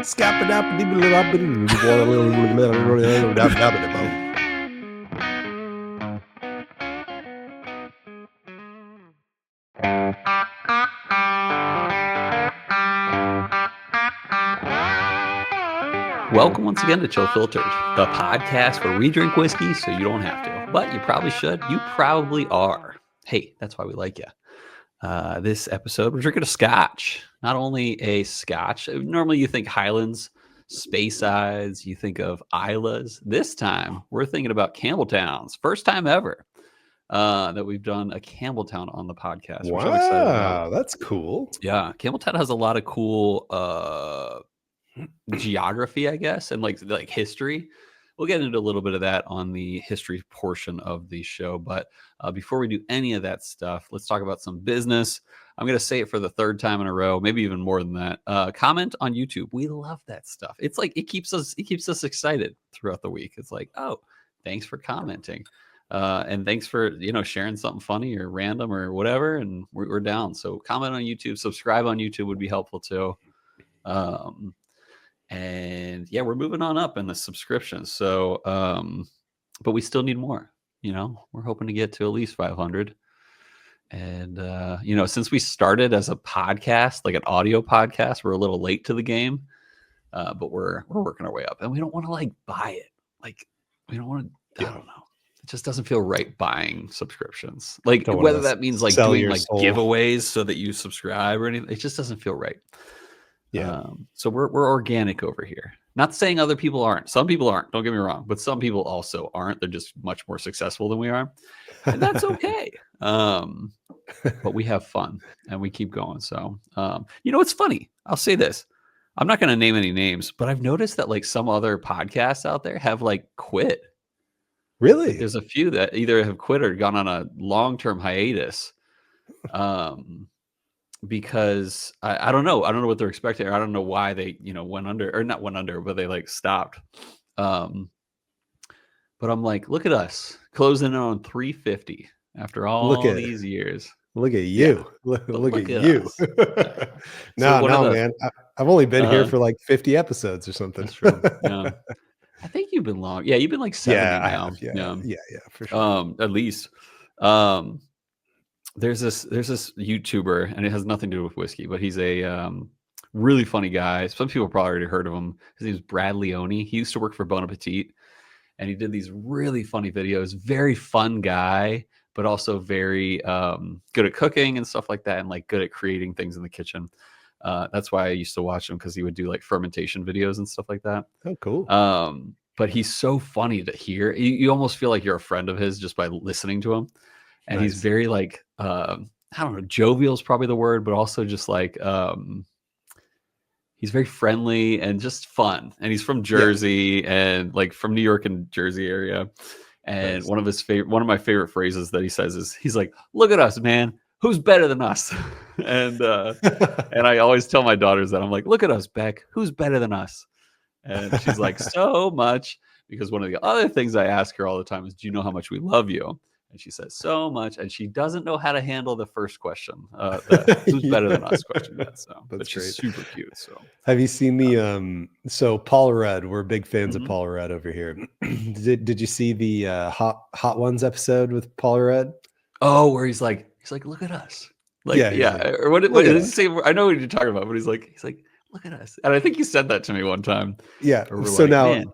Welcome once again to Chill Filtered, the podcast where we drink whiskey so you don't have to, but you probably should. You probably are. Hey, that's why we like you. This episode, we're drinking a scotch. Not only a scotch. Normally you think Highlands, Speyside, you think of Islas. This time, we're thinking about Campbeltowns. First time ever that we've done a Campbelltown on the podcast. Wow, which I'm excited about. That's cool. Yeah, Campbelltown has a lot of cool geography, I guess, and like history. We'll get into a little bit of that on the history portion of the show. But before we do any of that stuff, let's talk about some business. I'm going to say it for the third time in a row, maybe even more than that. Comment on YouTube. We love that stuff. It's like it keeps us excited throughout the week. It's like, oh, thanks for commenting. And thanks for, sharing something funny or random or whatever. And we're down. So comment on YouTube, subscribe on YouTube would be helpful too. And yeah, we're moving on up in the subscriptions. So, but we still need more, we're hoping to get to at least 500. And, since we started as a podcast, like an audio podcast, we're a little late to the game, but we're working our way up, and we don't want to buy it. We don't want to, I don't know. It just doesn't feel right buying subscriptions. Whether that means doing giveaways so that you subscribe or anything, it just doesn't feel right. Yeah. So we're organic over here. Not saying other people aren't. Some people aren't. Don't get me wrong. But some people also aren't. They're just much more successful than we are. And that's okay. But we have fun and we keep going. So, it's funny. I'll say this. I'm not going to name any names, but I've noticed that some other podcasts out there have quit. Really? There's a few that either have quit or gone on a long-term hiatus. Because I don't know. I don't know what they're expecting. Or I don't know why they, went under, or not went under, but they stopped. But I'm like, look at us closing in on 350 after all these years. Look at you. Yeah. Look at you. No, man. I've only been here for 50 episodes or something. That's true. Yeah. I think you've been long. Yeah, you've been 70 now. Yeah, for sure. At least. There's this YouTuber, and it has nothing to do with whiskey, but he's a really funny guy. Some people probably already heard of him. His name's Brad Leone. He used to work for Bon Appetit, and he did these really funny videos. Very fun guy, but also very good at cooking and stuff like that, and good at creating things in the kitchen. That's why I used to watch him, because he would do fermentation videos and stuff like that. Oh, cool. But he's so funny to hear. You almost feel like you're a friend of his just by listening to him. And nice. He's very I don't know, jovial is probably the word, but also just he's very friendly and just fun. And he's from Jersey and from New York and Jersey area. And nice. One of my favorite phrases that he says is, he's like, "Look at us, man. Who's better than us?" And and I always tell my daughters that. I'm like, "Look at us, Beck. Who's better than us?" And she's like, "So much." Because one of the other things I ask her all the time is, "Do you know how much we love you?" And she says, "So much," and she doesn't know how to handle the first question, who's better than us question yet. So that's she's super cute. So have you seen the so Paul Rudd? We're big fans of Paul Rudd over here. Did you see the Hot Ones episode with Paul Rudd? Oh, where he's like, "Look at us." Or what did he say? I know what you're talking about, but he's like, "Look at us." And I think he said that to me one time. Yeah. So now, man.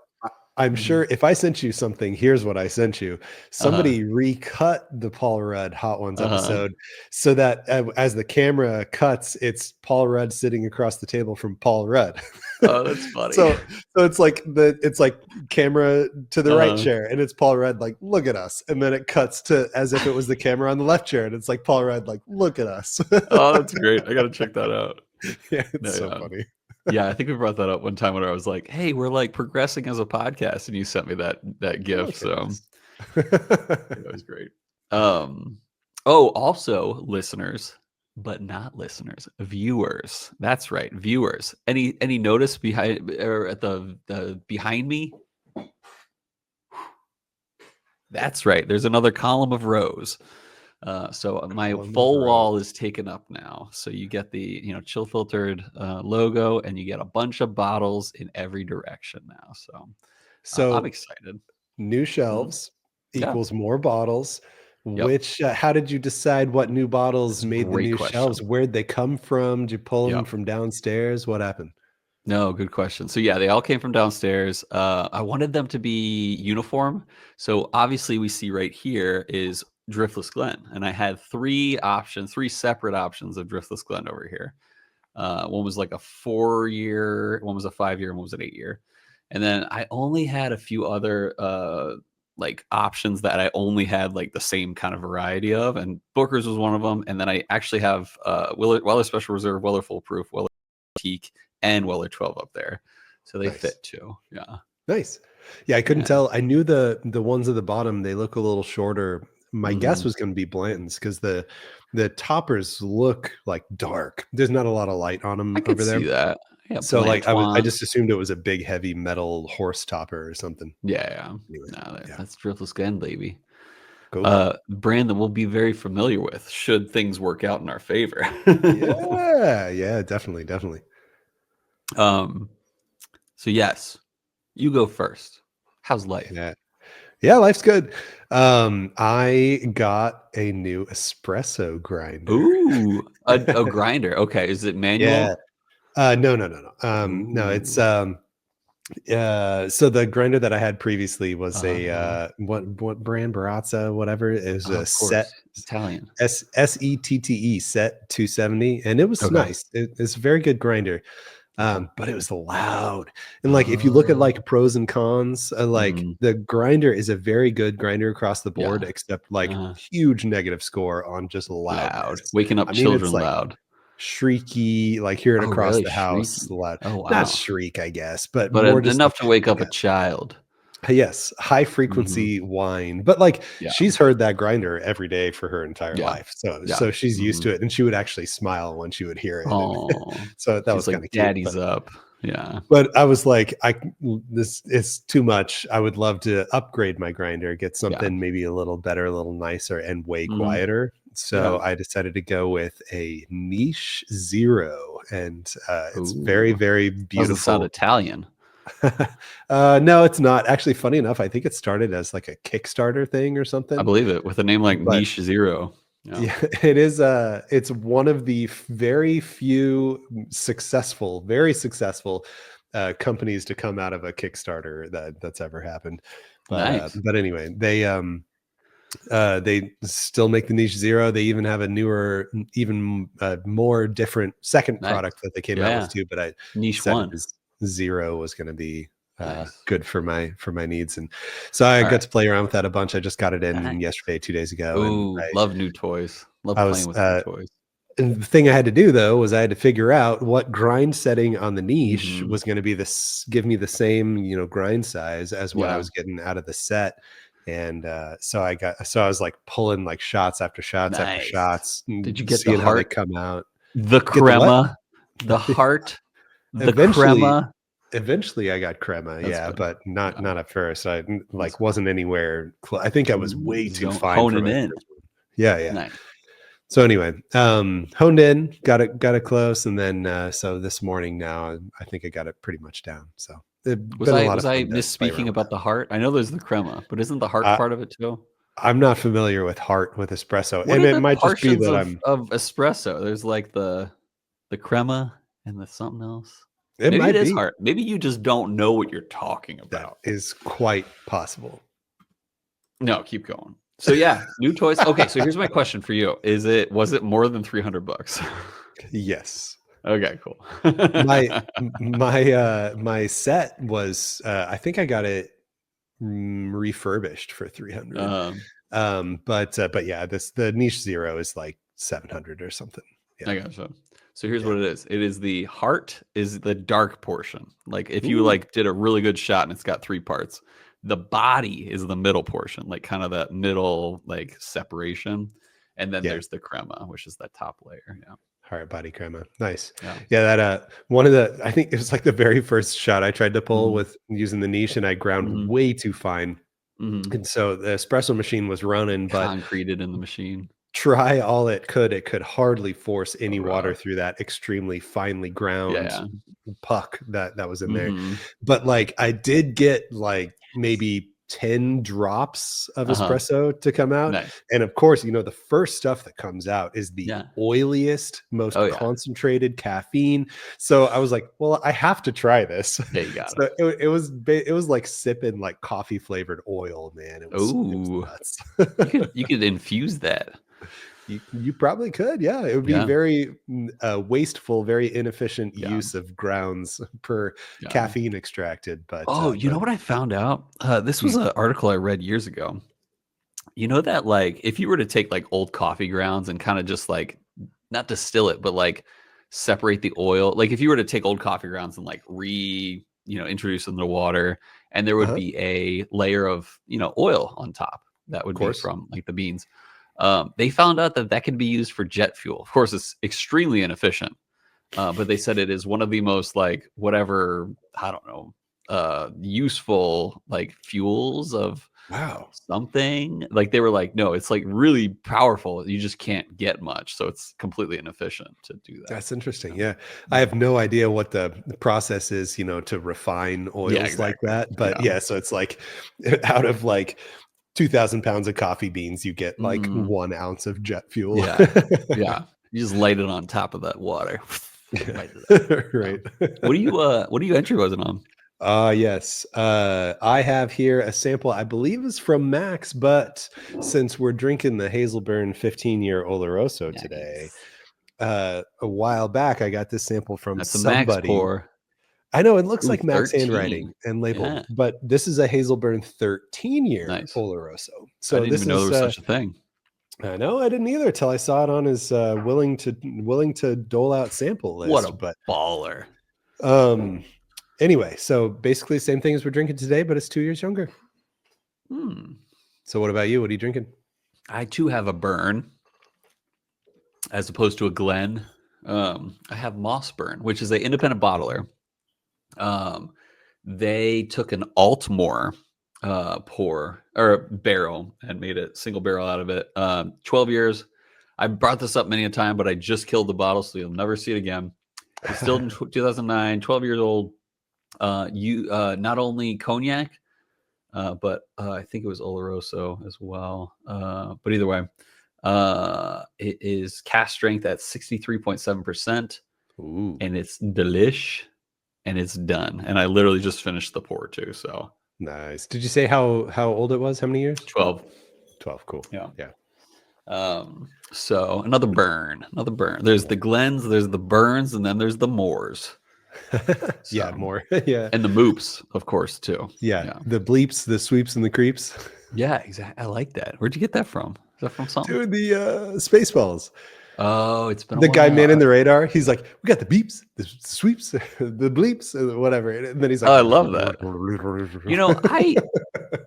I'm sure if I sent you something, here's what I sent you. Somebody recut the Paul Rudd Hot Ones episode so that as the camera cuts, it's Paul Rudd sitting across the table from Paul Rudd. Oh, that's funny. So it's like camera to the right chair, and it's Paul Rudd look at us, and then it cuts to as if it was the camera on the left chair, and it's Paul Rudd look at us. Oh, that's great. I got to check that out. Yeah, it's so funny. Yeah, I think we brought that up one time when I was like, "Hey, we're progressing as a podcast," and you sent me that gift. So it was great. Also listeners, but not listeners, viewers. That's right, viewers. Any notice behind or at the behind me? That's right. There's another column of rows. So my Columns full Road. wall is taken up now. So you get the chill filtered logo, and you get a bunch of bottles in every direction now. So I'm So excited. new Mhm. shelves Yeah. equals more bottles. Yep. Which how did you decide what new bottles That's a made the great new question. shelves? Where'd they come from? Did you pull them Yep. from downstairs? What happened? No, good question. So yeah, they all came from downstairs. I wanted them to be uniform. So obviously we see right here is Driftless Glen. And I had three separate options of Driftless Glen over here. One was like a 4-year, one was a 5-year, and one was an 8-year. And then I only had a few other like options that I only had like the same kind of variety of, and Booker's was one of them. And then I actually have Weller Special Reserve, Weller Full Proof, Weller Teak, and Weller 12 up there, so they Nice. fit too. Yeah, Nice. Yeah, I couldn't yeah. tell. I knew the ones at the bottom, they look a little shorter. My guess Hmm. was going to be Blanton's because the toppers look like dark. There's not a lot of light on I them could over see there. that. Yeah, So like I Blantuan. just assumed it was a big heavy metal horse topper or something. Yeah, yeah. Anyway, No, yeah. that's Driftless Glen, baby. Cool. Brand that we'll be very familiar with should things work out in our favor. Yeah, yeah, definitely, definitely. um, so yes, you go first. How's life? Yeah. Yeah, life's good. I got a new espresso grinder. Ooh, a grinder. Okay, is it Yeah. manual? No, no, no, no. No, it's Ooh. so the grinder that I had previously was a Uh, what brand Barazza, whatever. It was a of set course, Italian. SETTE set 270, and it was Okay. nice. It's a very good grinder. Yeah. But it was loud. And like if you look at Oh. like pros and cons, like Mhm. the grinder is a very good grinder across the board, Yeah. except like Uh, huge negative score on just loud. loudness. Waking I up mean, it's children like loud. shrieky, like hear it Oh, across really? the house Shrieky. loud. Oh, Not wow. shriek, I guess, but But more just enough to wake like up a child. yes, high Mhm. frequency whine. But like Yeah. she's heard that grinder every day for her entire Yeah. life. So Yeah. so she's used Mhm. to it, and she would actually smile when she would hear it. And Oh, so that she's was like, kind of cute. "Daddy's up." Yeah. But I was like, this is too much. I would love to upgrade my grinder, get Yeah. something maybe a little better, a little nicer, and way Mhm. quieter. Yeah. So I decided to go with a Niche Zero, and it's very, Ooh. very Doesn't sound beautiful. Italian. No, it's not. Actually, funny enough, I think it started as like a Kickstarter thing or I something. believe it, with a name like But Niche Zero. Yeah. yeah, it is. It's one of the very few successful, very successful companies to come out of a Kickstarter that's ever happened. Nice. But anyway, they still make the Niche Zero. They even have a newer, even more different second Nice. product that they came out with Yeah. too. But I Niche decided 1. this Zero was going to be Nice. good for my needs, and so I got Alright. to play around with that a bunch. I just got it in Nice. yesterday, 2 days ago, and Ooh, love new toys. Love I playing was with new toys. and the thing I had to do though was I had to figure out what grind setting on the niche Mhm. was going to be this give me the same, grind size as what I Yeah. was getting out of the set. And so I was like pulling like shots after shots after Nice. shots, Did you get the seeing how they heart? come out. The Get the what? crema? The heart? The Eventually, crema? eventually I got crema, That's yeah, good. but not Yeah, not at first. that's like good. wasn't anywhere I think I was way too fine for Honing my in. first one. Yeah, yeah. Nice. So anyway, honed in, got it close, and then so this morning now, I think I got it pretty much down. So it's Was been a I lot was of I fun to play misspeaking around with about the heart? I know there's the crema, but isn't the heart that. part of it too? I'm not familiar with heart with espresso, What and are it the might just be portions that of espresso? There's like the crema and the something else. it Maybe it might is be heart. Maybe you just don't know what you're talking that about. is quite possible. No, keep going. So yeah, new toys. Okay, so here's my question for you. Was it more than 300 bucks? Yes, Okay, cool. my my set was I think I got it refurbished for 300. um, But yeah, the Niche Zero is like 700 or something. Yeah, I gotcha. So here's yeah. what it is. It is the heart is the dark portion. Like if you Ooh, like did a really good shot and it's got 3 parts, the body is the middle portion, like kind of that middle like separation. And then yeah. there's the crema, which is that top layer. Yeah. Heart body crema. Nice. Yeah. Yeah, that one of the I think it was like the very first shot I tried to pull Hmm. with using the niche, and I ground Hmm. way too fine. Hmm. And so the espresso machine was running, but Concreted in the machine. try all it could hardly force any water rough. through that extremely finely ground Yeah. puck that was in there. Mhm. But, like, I did get, like, maybe 10 drops of Uh-huh. espresso to come out, Nice. and, of course, the first stuff that comes out is the Yeah. oiliest, Oh, most yeah. concentrated caffeine, so I was like, "Well, I have to try this." Yeah, you got So it was like sipping, like, coffee-flavored oil, man. it. It was Ooh. nuts. You could infuse that. You probably could, yeah. It would be Yeah. very, wasteful, very inefficient Yeah. use of grounds per Yeah. caffeine extracted, Oh, you know but what I found out? This was mm, an article I read years ago. You know that, like, if you were to take, like, old coffee grounds and kinda just, like, not distill it, but, like, separate the oil, like, if you were to take old coffee grounds and, like, introduce them to water, and there would uh-huh, be a layer of, oil on top that of would be course. from, like, the beans. They found out that that can be used for jet fuel. Of course, it's extremely inefficient, but they said it is one of the most, like, whatever, I don't know, useful, like, fuels of Wow, something. Like, they were like, "No, it's, like, really powerful. You just can't get much, so it's completely inefficient to do that." that's interesting, Yeah. yeah. I Yeah. have no idea what the process is, to refine Yeah, oils like exactly. that, but Yeah. yeah, so it's like out of, like, 2,000 pounds of coffee beans, you get, like, Mm, 1 ounce of jet fuel. yeah. Yeah. You just light it on top of that water. Yeah, Right to that. Yeah. right. What are you entry wasn't on? Yes. I have here a sample, I believe is from Max, but since we're drinking the Hazelburn 15-year Oloroso today, Nice. a while back, I got this sample from That's a max somebody. pour. I know it looks Ooh, like Max 13. handwriting and labeled, Yeah. but this is a Hazelburn 13-year Nice. Oloroso. I So didn't this even know there is, was such a thing. I know I didn't either till I saw it on his willing to dole out sample What list, a but baller. um anyway, so basically same thing as we're drinking today, but it's 2 years younger. Hmm. So what about you? What are you drinking? I too have a burn as opposed to a Glen. I have Mossburn, which is an independent bottler. Um, they took an Altmore pour or barrel and made a single barrel out of it. 12 years. I brought this up many a time, but I just killed the bottle, so you'll never see it again. Distilled in 2009, 12 years old. You not only cognac, but I think it was Oloroso as well. But either way, it is cast strength at 63.7%, Ooh, and it's delish, and it's done. And I literally just finished the pour too. So nice. Did you say how old it was? How many years? 12. 12. Cool. Yeah. Yeah. So another burn, another burn. There's Yeah. the Glens, there's the Burns, and then there's the Moors. Yeah, So, more. Yeah. and the Moops, of course, too. Yeah. Yeah. The bleeps, the sweeps, and the creeps. Yeah, exactly. I like that. Where'd you get that from? Is that from something? Dude, the Spaceballs. Oh, it's been a The guy while. manning the radar, he's like, "We got the beeps, the sweeps, the bleeps, whatever." And then he's like, Oh, I love that. I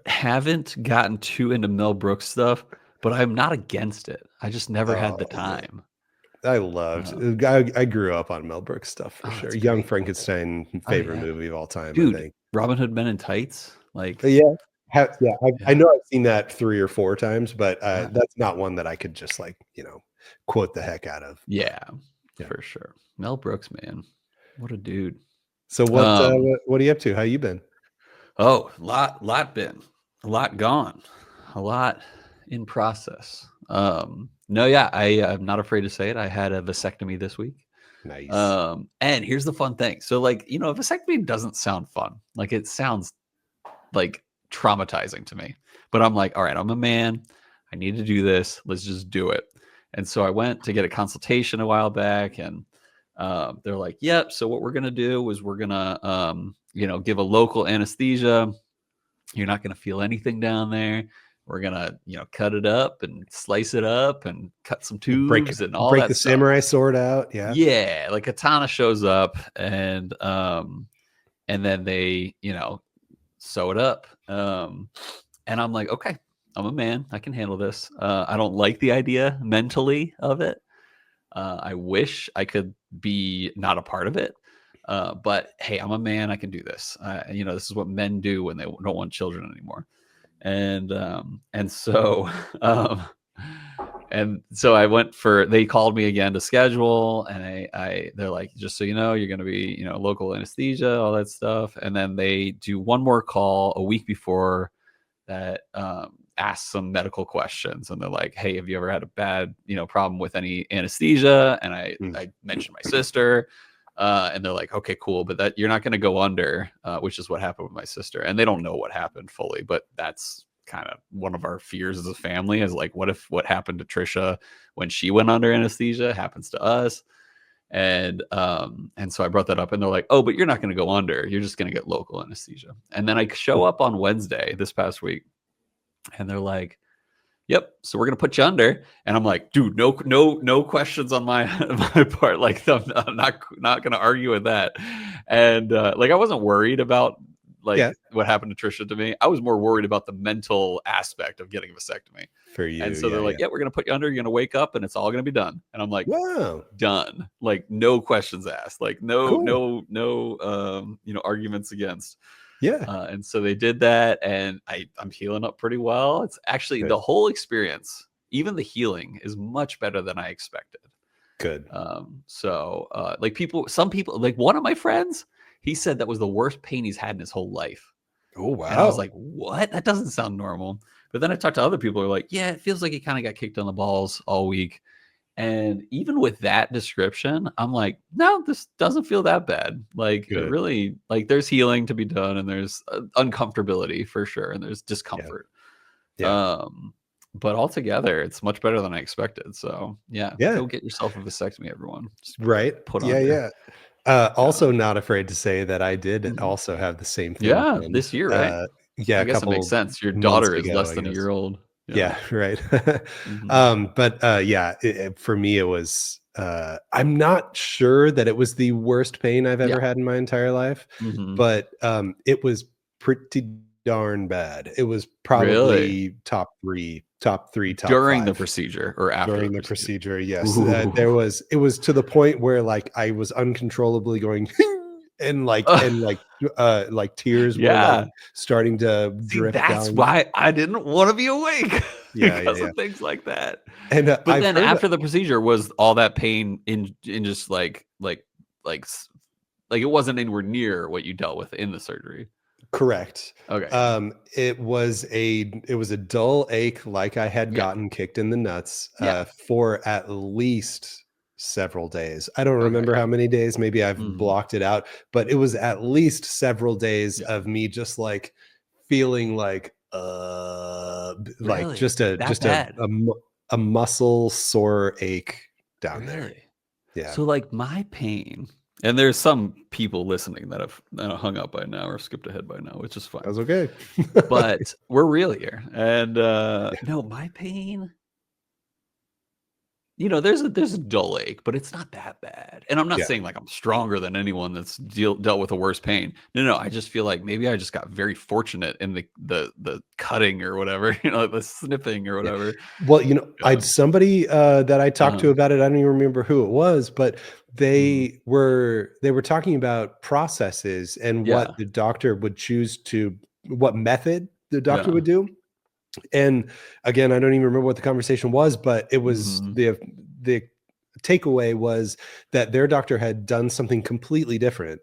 haven't gotten too into Mel Brooks stuff, but I'm not against it. I just never had the Oh, man. time. I loved Uh, I grew up on Mel Brooks stuff for oh, sure. it's Young great. Frankenstein, Oh, favorite yeah. movie of all time, I Dude, think. Robin Hood Men in Tights? Like, Yeah. Yeah, I yeah. know I've seen that 3 or 4 times, but, Yeah. that's not one that I could just, like, quote the heck out of. Yeah, Yeah. for sure. Mel Brooks, man. What a dude. So Um, what are you up to? How you been? oh, lot been, a lot gone, a lot in process. No, yeah, I'm not afraid to say it. I had a vasectomy this week. Nice. And here's the fun thing. So, like, a vasectomy doesn't sound fun. Like, it sounds like traumatizing to me. But I'm like, all right, I'm a man. I need to do this. Let's just do it. And so I went to get a consultation a while back, and they're like, yep. So what we're gonna do is we're gonna, give a local anesthesia. You're not gonna feel anything down there. We're gonna, cut it up and slice it up and cut some Break tubes and all break that the stuff. samurai sword out, yeah. Yeah, like Katana shows up, and then they, sew it up. And I'm like, okay, I'm a man. I can handle this. I don't like the idea mentally of it. I wish I could be not a part of it. But hey, I'm a man. I can do this. This is what men do when they don't want children anymore. And so um, And so I went they called me again to schedule, and they're like, just so you know, you're going to be, local anesthesia, all that stuff. And then they do one more call a week before that, asks some medical questions. And they're like, hey, have you ever had a bad, problem with any anesthesia? And I mentioned my sister, and they're like, okay, cool. But that you're not going to go under, which is what happened with my sister. And they don't know what happened fully, but that's kind of one of our fears as a family, is like, what if what happened to Trisha when she went under anesthesia happens to us? And so I brought that up, and they're like, oh, but you're not going to go under, you're just going to get local anesthesia. And then I show up on Wednesday this past week, and they're like, yep, so we're going to put you under. And I'm like, dude, no questions on my part. Like, I'm not going to argue with that. And like, I wasn't worried about what happened to Trisha to me. I was more worried about the mental aspect of getting a vasectomy for you. And so they're like, yeah, we're going to put you under. You're going to wake up and it's all going to be done. And I'm like, wow, done. Like, no questions asked. Like, no, arguments against. Yeah. And so they did that, and I'm healing up pretty well. It's actually the whole experience, even the healing, is much better than I expected. Good. Like some people, like one of my friends, he said that was the worst pain he's had in his whole life. Oh, wow. And I was like, what? That doesn't sound normal. But then I talked to other people who are like, yeah, it feels like he kind of got kicked on the balls all week. And even with that description, I'm like, no, this doesn't feel that bad. Like, it really, like, there's healing to be done, and there's uncomfortability for sure, and there's discomfort. Yeah. But altogether, it's much better than I expected. So go get yourself a vasectomy, everyone. Just put on there. Also, not afraid to say that I did also have the same thing. Yeah, this year, right? Yeah, I guess it makes sense. Your daughter is less than a year old. Yeah, right. For me, it was, I'm not sure that it was the worst pain I've ever had in my entire life, but it was pretty darn bad. It was probably top three, during 5. The procedure or after during the procedure. Yes. It was to the point where, like, I was uncontrollably going and tears were like starting to drift down. That's why I didn't want to be awake. Because of things like that. And but then after the procedure, was all that pain in just like it wasn't anywhere near what you dealt with in the surgery? Correct. Okay. It was a dull ache, like I had gotten kicked in the nuts for at least several days. I don't remember how many days. Maybe I've blocked it out, but it was at least several days of me just like feeling like just a muscle sore ache down there. Yeah. So like my pain, and there's some people listening that have hung up by now or skipped ahead by now, which is fine. That's okay. But we're real here. And no, my pain, there's a dull ache, but it's not that bad. And I'm not saying like I'm stronger than anyone that's dealt with a worse pain. No, I just feel like maybe I just got very fortunate in the cutting or whatever, the snipping or whatever. Well, I had somebody that I talked to about it. I don't even remember who it was, but they were talking about processes and what the doctor would choose what method the doctor would do. And again, I don't even remember what the conversation was, but it was the takeaway was that their doctor had done something completely different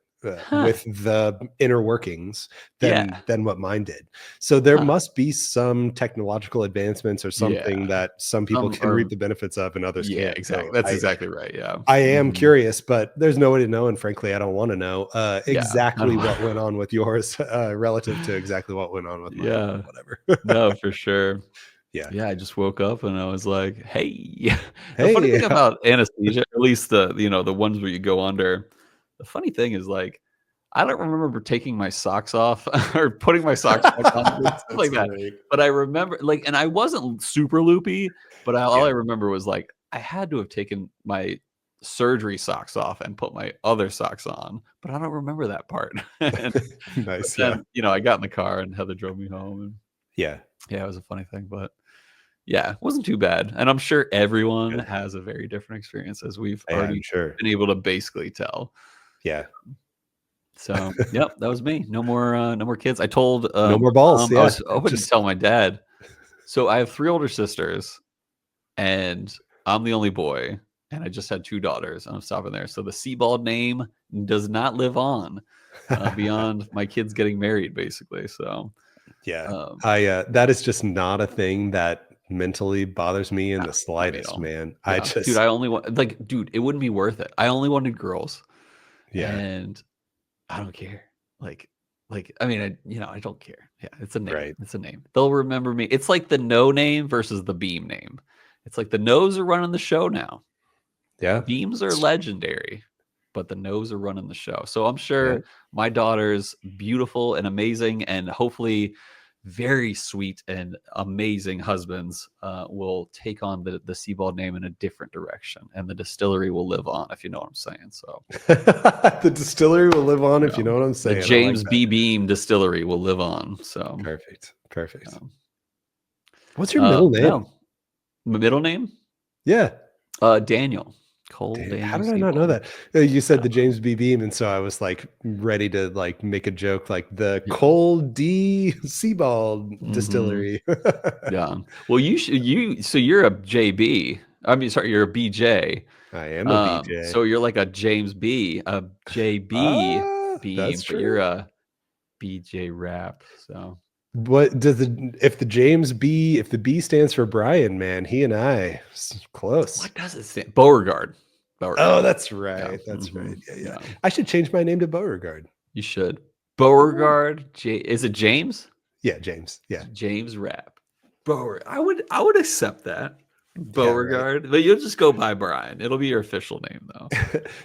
with the inner workings than what mine did. So there must be some technological advancements or something that some people can reap the benefits of and others can't. Yeah, exactly. That's exactly right. Yeah. I am curious, but there's no way to know. And frankly, I don't want to know exactly what went on with yours relative to exactly what went on with mine. Yeah. Whatever. No, for sure. Yeah. I just woke up and I was like, hey. The funny thing about anesthesia, at least the ones where you go under, the funny thing is, like, I don't remember taking my socks off or putting my socks back on, stuff like that. Great. But I remember, like, and I wasn't super loopy, but all I remember was, like, I had to have taken my surgery socks off and put my other socks on, but I don't remember that part. Nice. Then, I got in the car and Heather drove me home. And yeah, it was a funny thing, but it wasn't too bad. And I'm sure everyone has a very different experience, as we've already been able to basically tell. Yeah. So, that was me. No more kids. I told no more balls. I was hoping to tell my dad. So I have 3 older sisters. and I'm the only boy, and I just had 2 daughters, and I'm stopping there. So the Sebald name does not live on beyond my kids getting married, basically. So yeah, that is just not a thing that mentally bothers me in the slightest, man. I dude, just, I only want dude, it wouldn't be worth it. I only wanted girls, yeah, and I don't care. I mean, I don't care. Yeah, it's a name. right. It's a name. They'll remember me. It's like the No name versus the Beam name. It's like the No's are running the show now. Yeah. Beams are legendary, but the No's are running the show. So I'm Yeah. sure my daughter's beautiful and amazing, and hopefully very sweet and amazing husbands will take on the Sebald name in a different direction, and the distillery will live on, if you know what I'm saying. So the distillery will live on, if you know what I'm saying. The James B. Beam Distillery will live on. So perfect. What's your middle name? No. My middle name? Yeah. Daniel. Cole Daniel. How did I not know that? You said the James B. Beam, and so I was like ready to like make a joke, like the Cole D. Sebald Distillery. Yeah. Well, so you're a JB. I mean, sorry, you're a BJ. I am a BJ. So you're like a James B, a JB Beam, that's true. But you're a BJ Rap. So what does if the B stands for Bryan, man, he and I close. What does it stand? Beauregard. Oh, that's right. That's right. Yeah. I should change my name to Beauregard. You should. Beauregard. Is it James? Yeah, James. Yeah. James Rap. I would accept that. Beauregard. Right. But you'll just go by Bryan. It'll be your official name, though.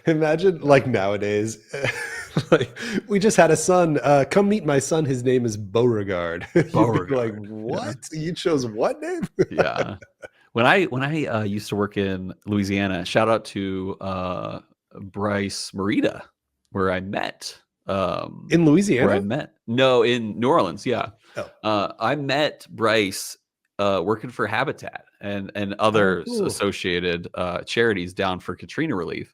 Imagine like nowadays, like we just had a son. Come meet my son. His name is Beauregard. Beauregard. Like, what? Yeah. You chose what name? Yeah. When I used to work in Louisiana, shout out to Bryce Merida, where I met. In Louisiana? Where I met. No, in New Orleans. Yeah. Oh. I met Bryce working for Habitat and other associated charities down for Katrina relief.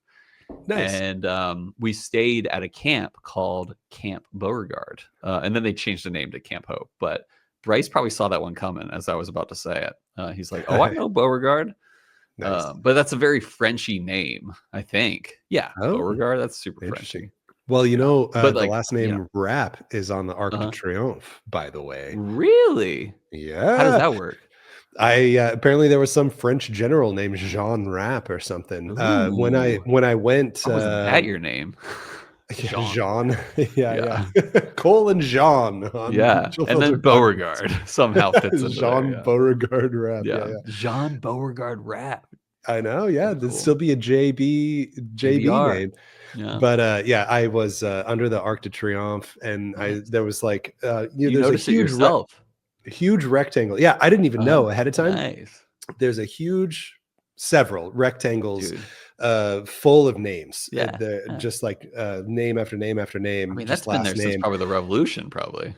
Nice. And we stayed at a camp called Camp Beauregard. And then they changed the name to Camp Hope. But Bryce probably saw that one coming as I was about to say it. He's like, oh, I know Beauregard. Nice. But that's a very Frenchy name, I think. Yeah, Beauregard. That's super Frenchy. Well, but the last name Rap is on the Arc de Triomphe, by the way. Really? Yeah. How does that work? Apparently there was some French general named Jean Rap or something. When I went, wasn't that your name? Jean. Yeah. Cole and Jean. And then Beauregard somehow fits into Jean Beauregard Rap. Yeah. Jean Beauregard Rap. I know. Yeah, there'd still be a JB name. Yeah. But I was under the Arc de Triomphe, and there was like you noticed it yourself. Huge rectangle. Yeah, I didn't even know ahead of time. Nice. There's several rectangles full of names. Yeah. Just like name after name after name. I mean, that's been there since probably the Revolution, probably.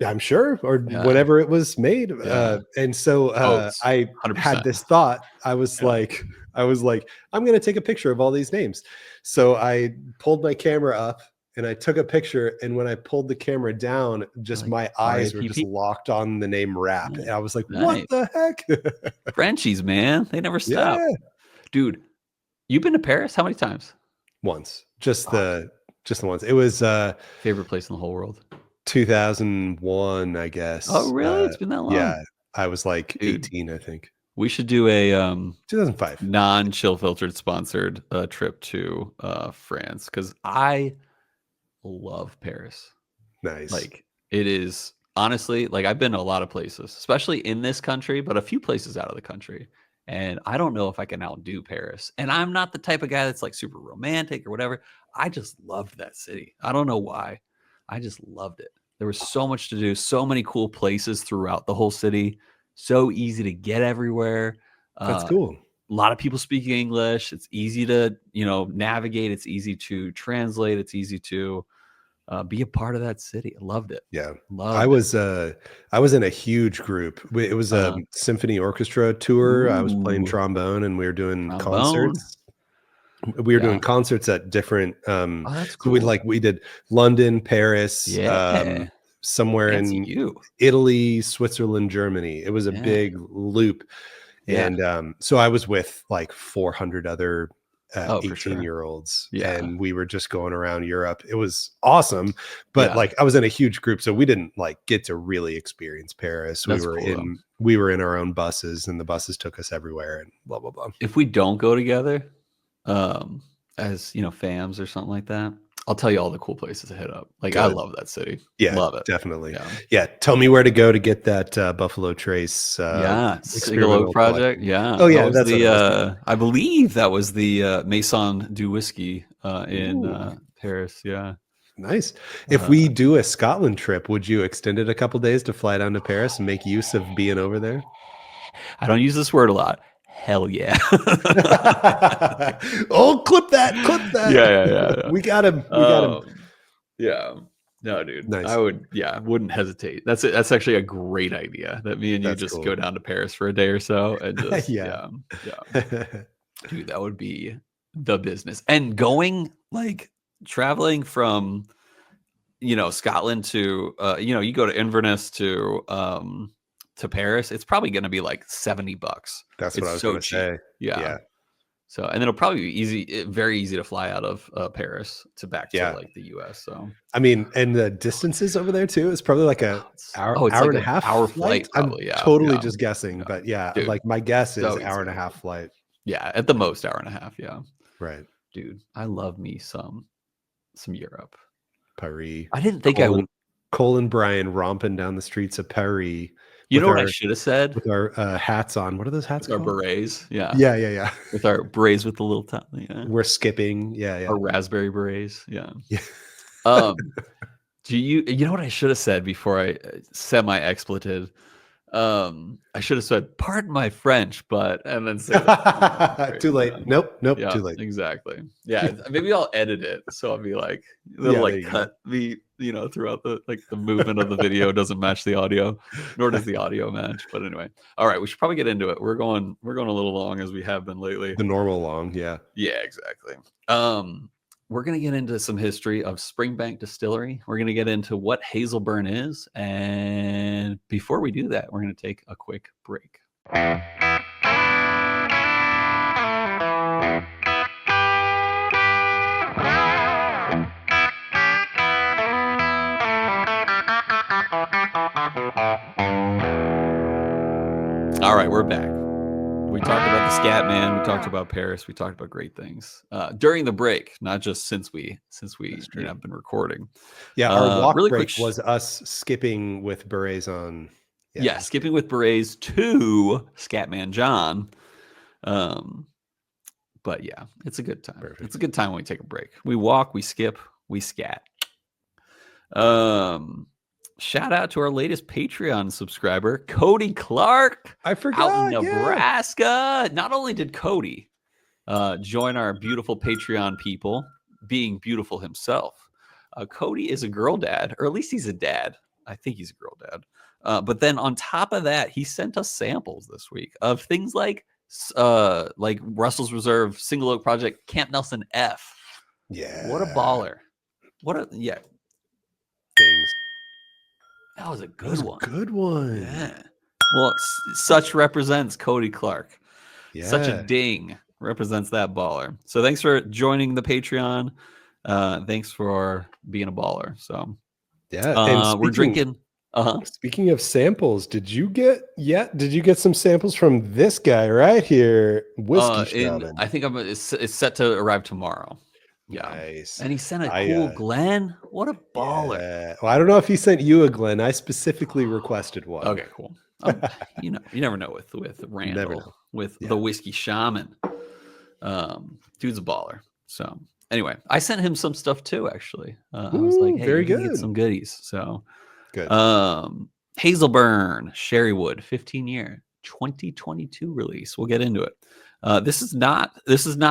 I'm sure, or whenever it was made. And so I 100%. Had this thought. I was like, I'm going to take a picture of all these names. So I pulled my camera up and I took a picture. And when I pulled the camera down, just my eyes were just locked on the name Rap. And I was like, what the heck? Frenchies, man. They never stop. Yeah. Dude, you've been to Paris? How many times? Once. Just the once. It was favorite place in the whole world. 2001, I guess. Oh, really? It's been that long. Yeah. I was like 18, I think. We should do a 2005 non-chill filtered sponsored trip to France, because I love Paris. Nice. Like, it is honestly, like, I've been to a lot of places, especially in this country, but a few places out of the country. And I don't know if I can outdo Paris. And I'm not the type of guy that's like super romantic or whatever. I just loved that city. I don't know why. I just loved it. There was so much to do, so many cool places throughout the whole city. So easy to get everywhere. That's cool. A lot of people speak English. It's easy to, navigate. It's easy to translate. It's easy to be a part of that city. I loved it. Yeah. I was in a huge group. It was a symphony orchestra tour. I was playing trombone and we were doing concerts. We were doing concerts at different that's cool. We did London, Paris, somewhere in Italy, Switzerland, Germany. It was a big loop. And so I was with like 400 other 18-year-olds, and we were just going around Europe. It was awesome, but like I was in a huge group, so we didn't like get to really experience Paris. That's we were in our own buses, and the buses took us everywhere, and blah blah blah. If we don't go together, as fams or something like that, I'll tell you all the cool places to hit up. Like, I love that city. Yeah, love it. Definitely. Yeah. Tell me where to go to get that Buffalo Trace. Experimental project. Yeah. Oh yeah, that's I believe that was the Maison du Whiskey in Paris. Yeah. Nice. If we do a Scotland trip, would you extend it a couple days to fly down to Paris and make use of being over there? I don't use this word a lot. Hell yeah. Oh, clip that. Yeah. We got him. Yeah. No, dude. Nice. I wouldn't hesitate. That's it. That's actually a great idea that me and you just go down to Paris for a day or so and just yeah. Dude, that would be the business. And going like traveling from Scotland to you go to Inverness to Paris, it's probably going to be like $70. That's what I was going to say. Yeah. So, and it'll probably be very easy to fly out of Paris back to like the US. So, I mean, and the distances over there too is probably like hour and a half flight. Probably, I'm totally just guessing, but dude, like my guess is hour and a half flight. Yeah, at the most hour and a half. Yeah, right. Dude, I love me some Europe. Paris. I didn't think I would. Cole and Bryan romping down the streets of Paris. You know what I should have said? With our hats on. What are those hats called? Our berets. Yeah. Yeah. With our berets with the little top. Yeah. We're skipping. Yeah. Our raspberry berets. Yeah. Do you know what I should have said before I semi-expletive? I should have said, pardon my French, and then say that. Too late. Nope. Yeah, too late. Exactly. Yeah. Maybe I'll edit it. So I'll be like, cut me, throughout the movement of the video doesn't match the audio, nor does the audio match. But anyway, all right, we should probably get into it. We're going a little long as we have been lately. The normal long. Yeah. Yeah, exactly. We're going to get into some history of Springbank Distillery. We're going to get into what Hazelburn is. And before we do that, we're going to take a quick break. All right, we're back. We talked about the Scat Man. We talked about Paris. We talked about great things during the break, not just since we have been recording. Yeah, our walk really break was us skipping with berets on. Yeah, skipping with berets to Scatman John. But yeah, it's a good time. Perfect. It's a good time when we take a break. We walk, we skip, we scat. Shout out to our latest Patreon subscriber, Cody Clark. I forgot. Out in Nebraska. Yeah. Not only did Cody join our beautiful Patreon people, being beautiful himself, Cody is a girl dad, or at least he's a dad. I think he's a girl dad. But then on top of that, he sent us samples this week of things like Russell's Reserve, Single Oak Project, Camp Nelson F. Yeah. What a baller. Things. That was a good one. Good one. Yeah. Well, such represents Cody Clark. Yeah. Such a ding represents that baller. So thanks for joining the Patreon. Thanks for being a baller. So yeah, we're drinking. Speaking of samples, did you get some samples from this guy right here? Whiskey Shaman. I think it's set to arrive tomorrow. Yeah. Nice. And he sent a cool Glen. What a baller. Yeah. Well, I don't know if he sent you a Glen. I specifically requested one. Okay, cool. You never know with Randall, the Whiskey Shaman. Dude's a baller. So anyway, I sent him some stuff too, actually. I was like, hey, very good. Get some goodies. So good. Hazelburn Sherry Wood, 15-year, 2022 release. We'll get into it. This is not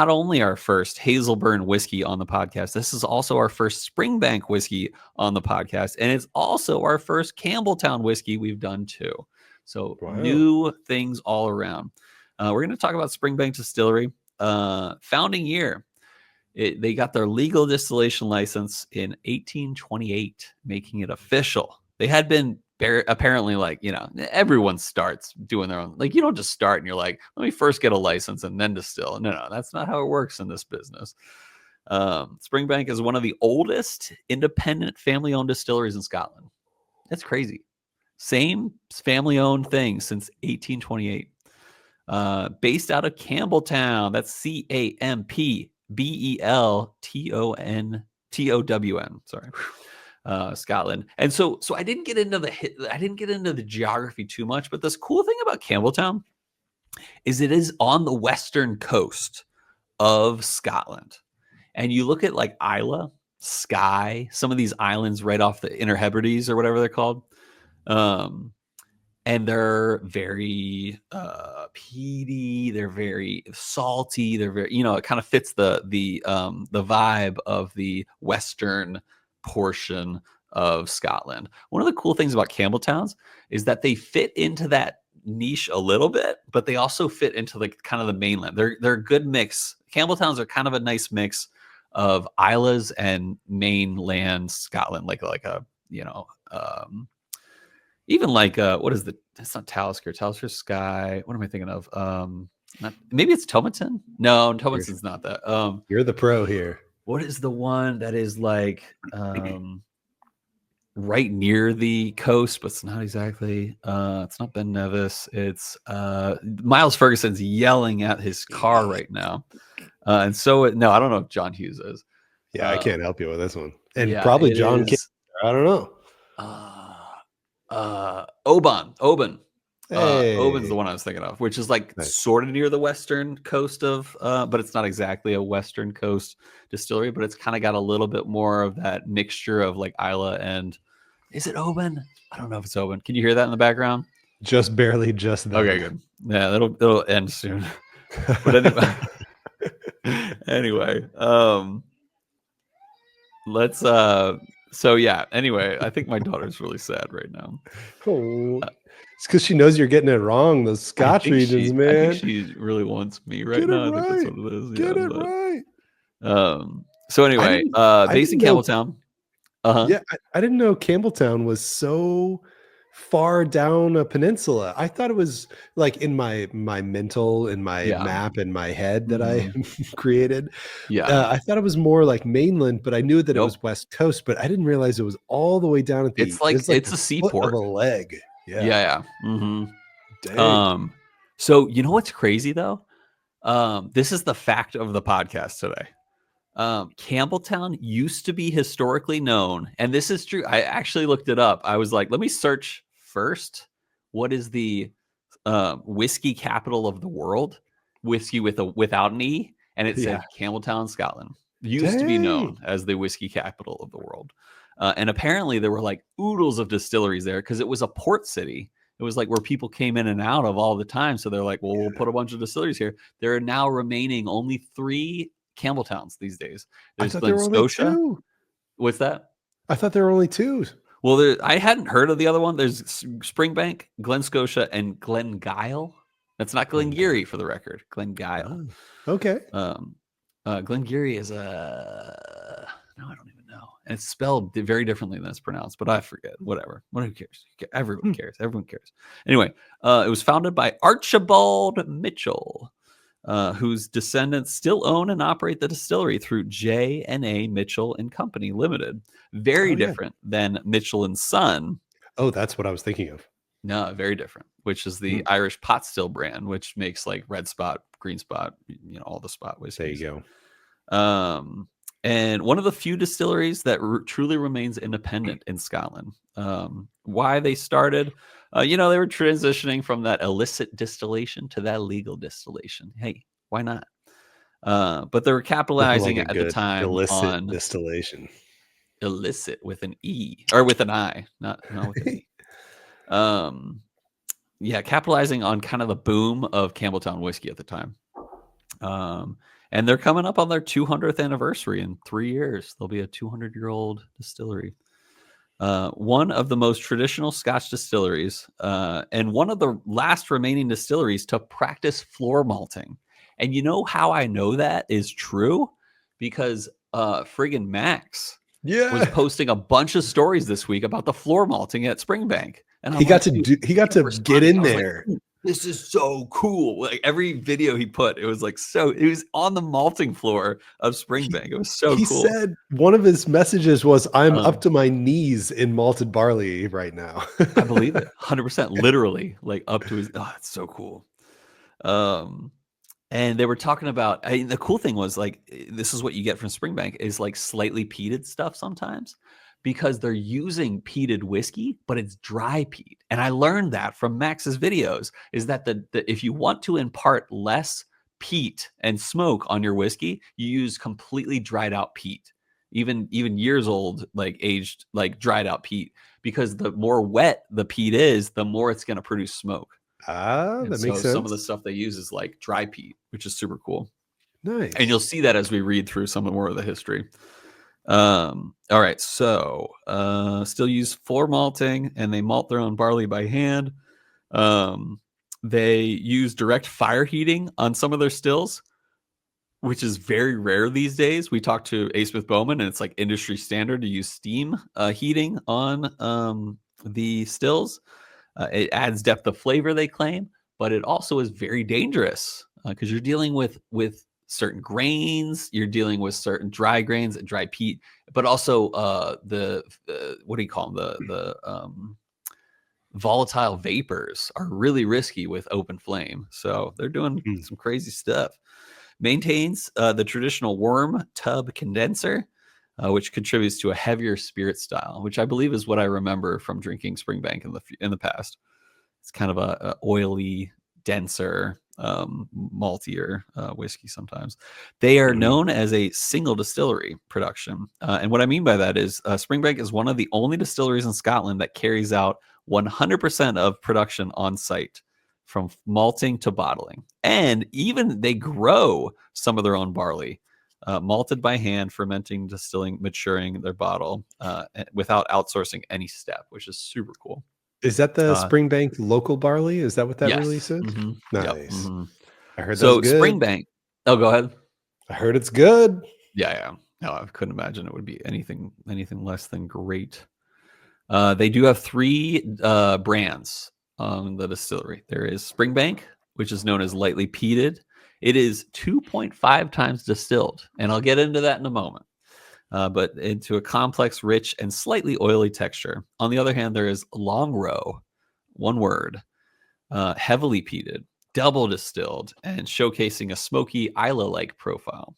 only our first Hazelburn whiskey on the podcast. This is also our first Springbank whiskey on the podcast, and it's also our first Campbeltown whiskey we've done too. So new things all around. We're going to talk about Springbank Distillery. Founding year, they got their legal distillation license in 1828, making it official. They had been apparently, like, everyone starts doing their own. Like, you don't just start and you're like, let me first get a license and then distill. No, that's not how it works in this business. Springbank is one of the oldest independent family-owned distilleries in Scotland. That's crazy. Same family-owned thing since 1828. Based out of Campbeltown. That's Campbeltown. Sorry. Scotland. And so I didn't get into the geography too much, but this cool thing about Campbeltown is it is on the western coast of Scotland. And you look at like Islay, Skye, some of these islands right off the Inner Hebrides or whatever they're called. And they're very peaty, they're very salty, they're very, it kind of fits the vibe of the western portion of Scotland. One of the cool things about Campbelltowns is that they fit into that niche a little bit, but they also fit into like kind of the mainland. They're a good mix. Campbelltowns are kind of a nice mix of Islas and mainland Scotland, like a even like what is that's not Talisker. Talisker Skye. What am I thinking of? Maybe it's Tomatin. No, Tomatin's not that. You're the pro here. What is the one that is like right near the coast, but it's not exactly. It's not Ben Nevis. It's Miles Ferguson's yelling at his car right now. And so no, I don't know if John Hughes is. Yeah, I can't help you with this one. And probably John. I don't know. Oban. Hey. Oban's the one I was thinking of, which is like sort of near the western coast of, but it's not exactly a western coast distillery, but it's kind of got a little bit more of that mixture of like Islay and, is it Oban? I don't know if it's Oban. Can you hear that in the background? Just barely, just then. Okay, good. Yeah, it'll end soon. But anyway, let's so yeah, anyway, I think my daughter's really sad right now. Oh, it's because she knows you're getting it wrong. Those Scotch regions, man. I think she really wants me right now. Right. I think that's what it is. Get it right. So anyway, based in Campbelltown. Yeah, I didn't know Campbelltown was so far down a peninsula. I thought it was like in my mental, in my map in my head that I created. Yeah, I thought it was more like mainland, but I knew that it was West Coast. But I didn't realize it was all the way down at the. It's like it's a seaport of a leg. Yeah. Mm-hmm. Dang. So you know what's crazy though? This is the fact of the podcast today. Campbelltown used to be historically known, and this is true. I actually looked it up. I was like, let me search first. What is the whiskey capital of the world? Whiskey without an E, and it said Campbelltown, Scotland. Used to be known as the whiskey capital of the world. And apparently there were like oodles of distilleries there because it was a port city. It was like where people came in and out of all the time. So they're like, well, we'll put a bunch of distilleries here. There are now remaining only 3 Campbelltowns these days. There's Glen Scotia. What's that? I thought there were only 2. Well, I hadn't heard of the other one. There's Springbank, Glen Scotia, and Glengyle. That's not Glengarry for the record. Glengyle. Oh, okay. Glengarry is a... No, I don't even know. And it's spelled very differently than it's pronounced, but I forget. Whatever. Who cares? Everyone cares. Everyone cares. Anyway, it was founded by Archibald Mitchell, whose descendants still own and operate the distillery through J&A Mitchell and Company Limited. Very different than Mitchell and Son. Oh, that's what I was thinking of. No, very different, which is the Irish pot still brand, which makes like Red Spot, Green Spot, all the spot whiskeys. There you go. And one of the few distilleries that truly remains independent in Scotland. Why they started, they were transitioning from that illicit distillation to that legal distillation. Hey, why not? But they were capitalizing at the time on distillation. Illicit with an E or with an I, not with an E. Capitalizing on kind of the boom of Campbelltown whiskey at the time. And they're coming up on their 200th anniversary in 3 years. They'll be a 200-year-old distillery. One of the most traditional Scotch distilleries, and one of the last remaining distilleries to practice floor malting. And you know how I know that is true? Because friggin' Max, was posting a bunch of stories this week about the floor malting at Springbank. And he got to get in there. Like, this is so cool. Like every video he put, it was like he was on the malting floor of Springbank. It was so cool. He said one of his messages was, I'm up to my knees in malted barley right now. I believe it. 100%. Literally, like up to his, it's so cool. And they were talking about, the cool thing was like, this is what you get from Springbank is like slightly peated stuff sometimes, because they're using peated whiskey, but it's dry peat. And I learned that from Max's videos, is that if you want to impart less peat and smoke on your whiskey, you use completely dried out peat, even years old, like aged, like dried out peat, because the more wet the peat is, the more it's going to produce smoke. That makes sense. Some of the stuff they use is like dry peat, which is super cool. Nice. And you'll see that as we read through some more of the history. All right, so still use floor malting, and they malt their own barley by hand. They use direct fire heating on some of their stills, which is very rare these days. We talked to A. Smith Bowman, and it's like industry standard to use steam heating on the stills. It adds depth of flavor, they claim, but it also is very dangerous because you're dealing with certain grains, you're dealing with certain dry grains and dry peat, but also the what do you call them? The volatile vapors are really risky with open flame. So they're doing some crazy stuff. Maintains the traditional worm tub condenser, which contributes to a heavier spirit style, which I believe is what I remember from drinking Springbank in the past. It's kind of a oily, denser, maltier whiskey sometimes. They are known as a single distillery production. And what I mean by that is Springbank is one of the only distilleries in Scotland that carries out 100% of production on site, from malting to bottling. And even they grow some of their own barley, malted by hand, fermenting, distilling, maturing their bottle without outsourcing any step, which is super cool. Is that the Springbank local barley? Is that what that release is? Mm-hmm. Nice. Yep. Mm-hmm. I heard so. That's good. Springbank. Oh, go ahead. I heard it's good. Yeah. No, I couldn't imagine it would be anything less than great. They do have 3 brands on the distillery. There is Springbank, which is known as lightly peated. It is 2.5 times distilled, and I'll get into that in a moment. But into a complex, rich, and slightly oily texture. On the other hand, there is Long Row, one word, heavily peated, double distilled, and showcasing a smoky Isla-like profile.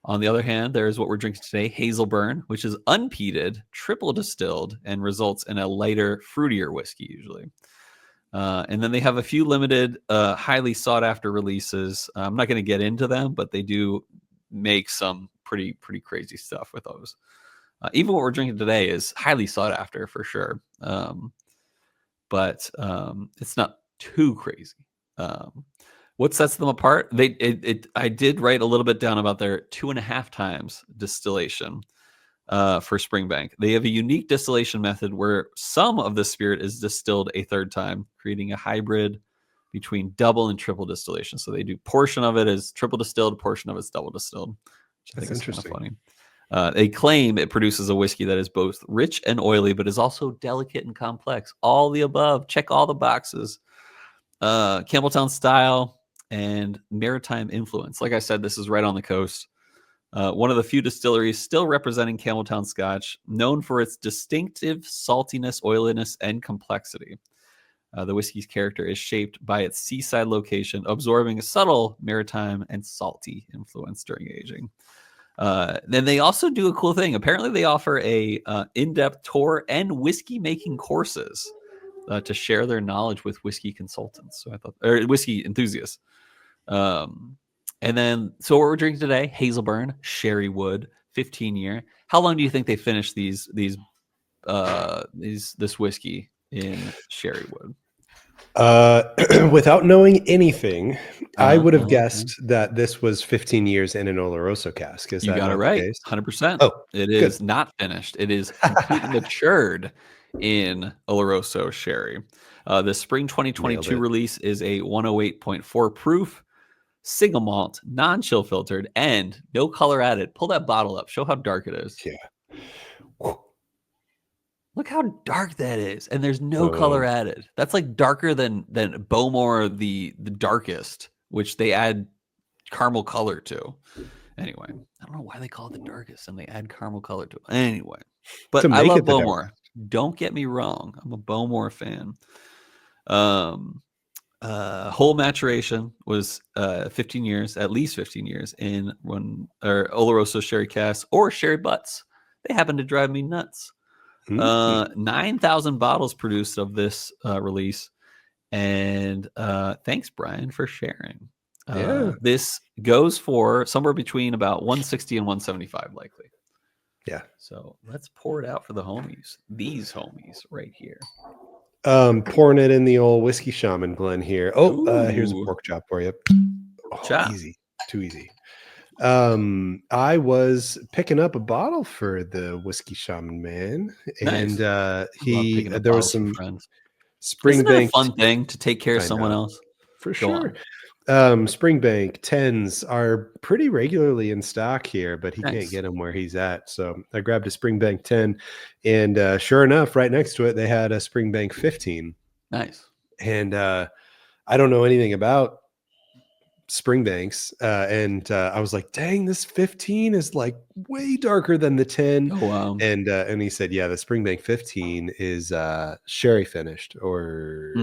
On the other hand, there is what we're drinking today, Hazelburn, which is unpeated, triple distilled, and results in a lighter, fruitier whiskey usually. And then they have a few limited, highly sought-after releases. I'm not going to get into them, but they do make some pretty crazy stuff with those. Even what we're drinking today is highly sought after for sure. But it's not too crazy. What sets them apart? I did write a little bit down about their 2.5 times distillation for Springbank. They have a unique distillation method where some of the spirit is distilled a third time, creating a hybrid between double and triple distillation. So they do portion of it as triple distilled, portion of it's double distilled, which I think is kind of funny. They claim it produces a whiskey that is both rich and oily, but is also delicate and complex. All the above. Check all the boxes. Campbeltown style and maritime influence. Like I said, this is right on the coast. One of the few distilleries still representing Campbeltown Scotch, known for its distinctive saltiness, oiliness, and complexity. The whiskey's character is shaped by its seaside location, absorbing a subtle maritime and salty influence during aging. Then they also do a cool thing. Apparently, they offer a in-depth tour and whiskey making courses to share their knowledge with whiskey consultants. Or whiskey enthusiasts. And then, so what we're drinking today, Hazelburn Sherry Wood, 15-year. How long do you think they finished this whiskey in Sherry Wood? Without knowing anything, I would have guessed that this was 15 years in an Oloroso cask. Is you that got it right? 100%. Oh, it is not finished. It is completely matured in Oloroso sherry. The spring 2022 release is a 108.4 proof, single malt, non-chill filtered, and no color added. Pull that bottle up. Show how dark it is. Yeah. Look how dark that is, and there's no color added. That's like darker than Bowmore, the darkest, which they add caramel color to. Anyway, I don't know why they call it the darkest and they add caramel color to it. Anyway, but I love Bowmore. Don't get me wrong. I'm a Bowmore fan. Whole maturation was 15 years, at least 15 years in Oloroso sherry casks or sherry butts. They happen to drive me nuts. 9,000 bottles produced of this release. And thanks, Bryan, for sharing. This goes for somewhere between about 160 and 175 likely. Yeah. So let's pour it out for the homies. These homies right here. Pouring it in the old whiskey shaman blend here. Here's a pork chop for you. Easy. Too easy. I was picking up a bottle for the whiskey shaman man, and there was some Springbank. Isn't it a fun thing to take care of someone else? For sure. Springbank 10s are pretty regularly in stock here, but he can't get them where he's at. So I grabbed a Springbank 10, and sure enough, right next to it, they had a Springbank 15. Nice. And I don't know anything about Springbanks, and I was like, dang, this 15 is like way darker than the 10. Oh wow. And he said, yeah, the Springbank 15 is sherry finished or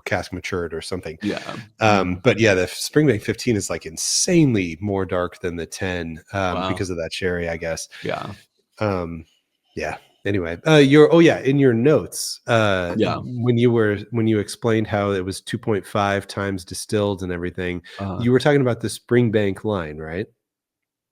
cask matured or something. Yeah. But yeah, the Springbank 15 is like insanely more dark than the 10 because of that sherry, I guess. Yeah. Yeah. Anyway, in your notes, when you explained how it was 2.5 times distilled and everything, you were talking about the Springbank line, right?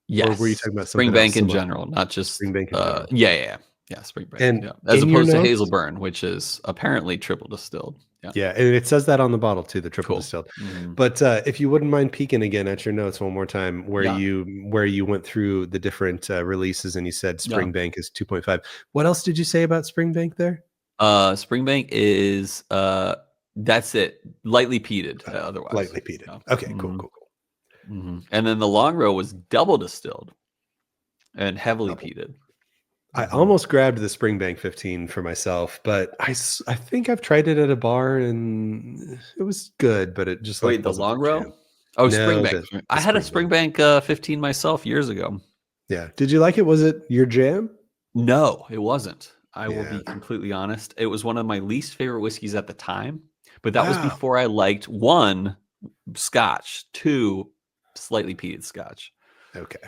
Yes. Or were you talking about something Springbank else in general, not just Springbank in general? Yeah, Springbank. And as opposed to Hazelburn, which is apparently triple distilled. Yeah, and it says that on the bottle too, the triple distilled. But if you wouldn't mind peeking again at your notes one more time, where you went through the different releases and you said Springbank is 2.5. What else did you say about Springbank there? Springbank is that's it, lightly peated. Otherwise, lightly peated. Okay, cool. And then the long row was double distilled and heavily peated. I almost grabbed the Springbank 15 for myself, but I think I've tried it at a bar and it was good, but it just the long row. Oh, no, Springbank. I had a Springbank 15 myself years ago. Yeah. Did you like it? Was it your jam? No, it wasn't. I will be completely honest. It was one of my least favorite whiskeys at the time, but that was before I liked 1, Scotch, 2, slightly peated Scotch. Okay.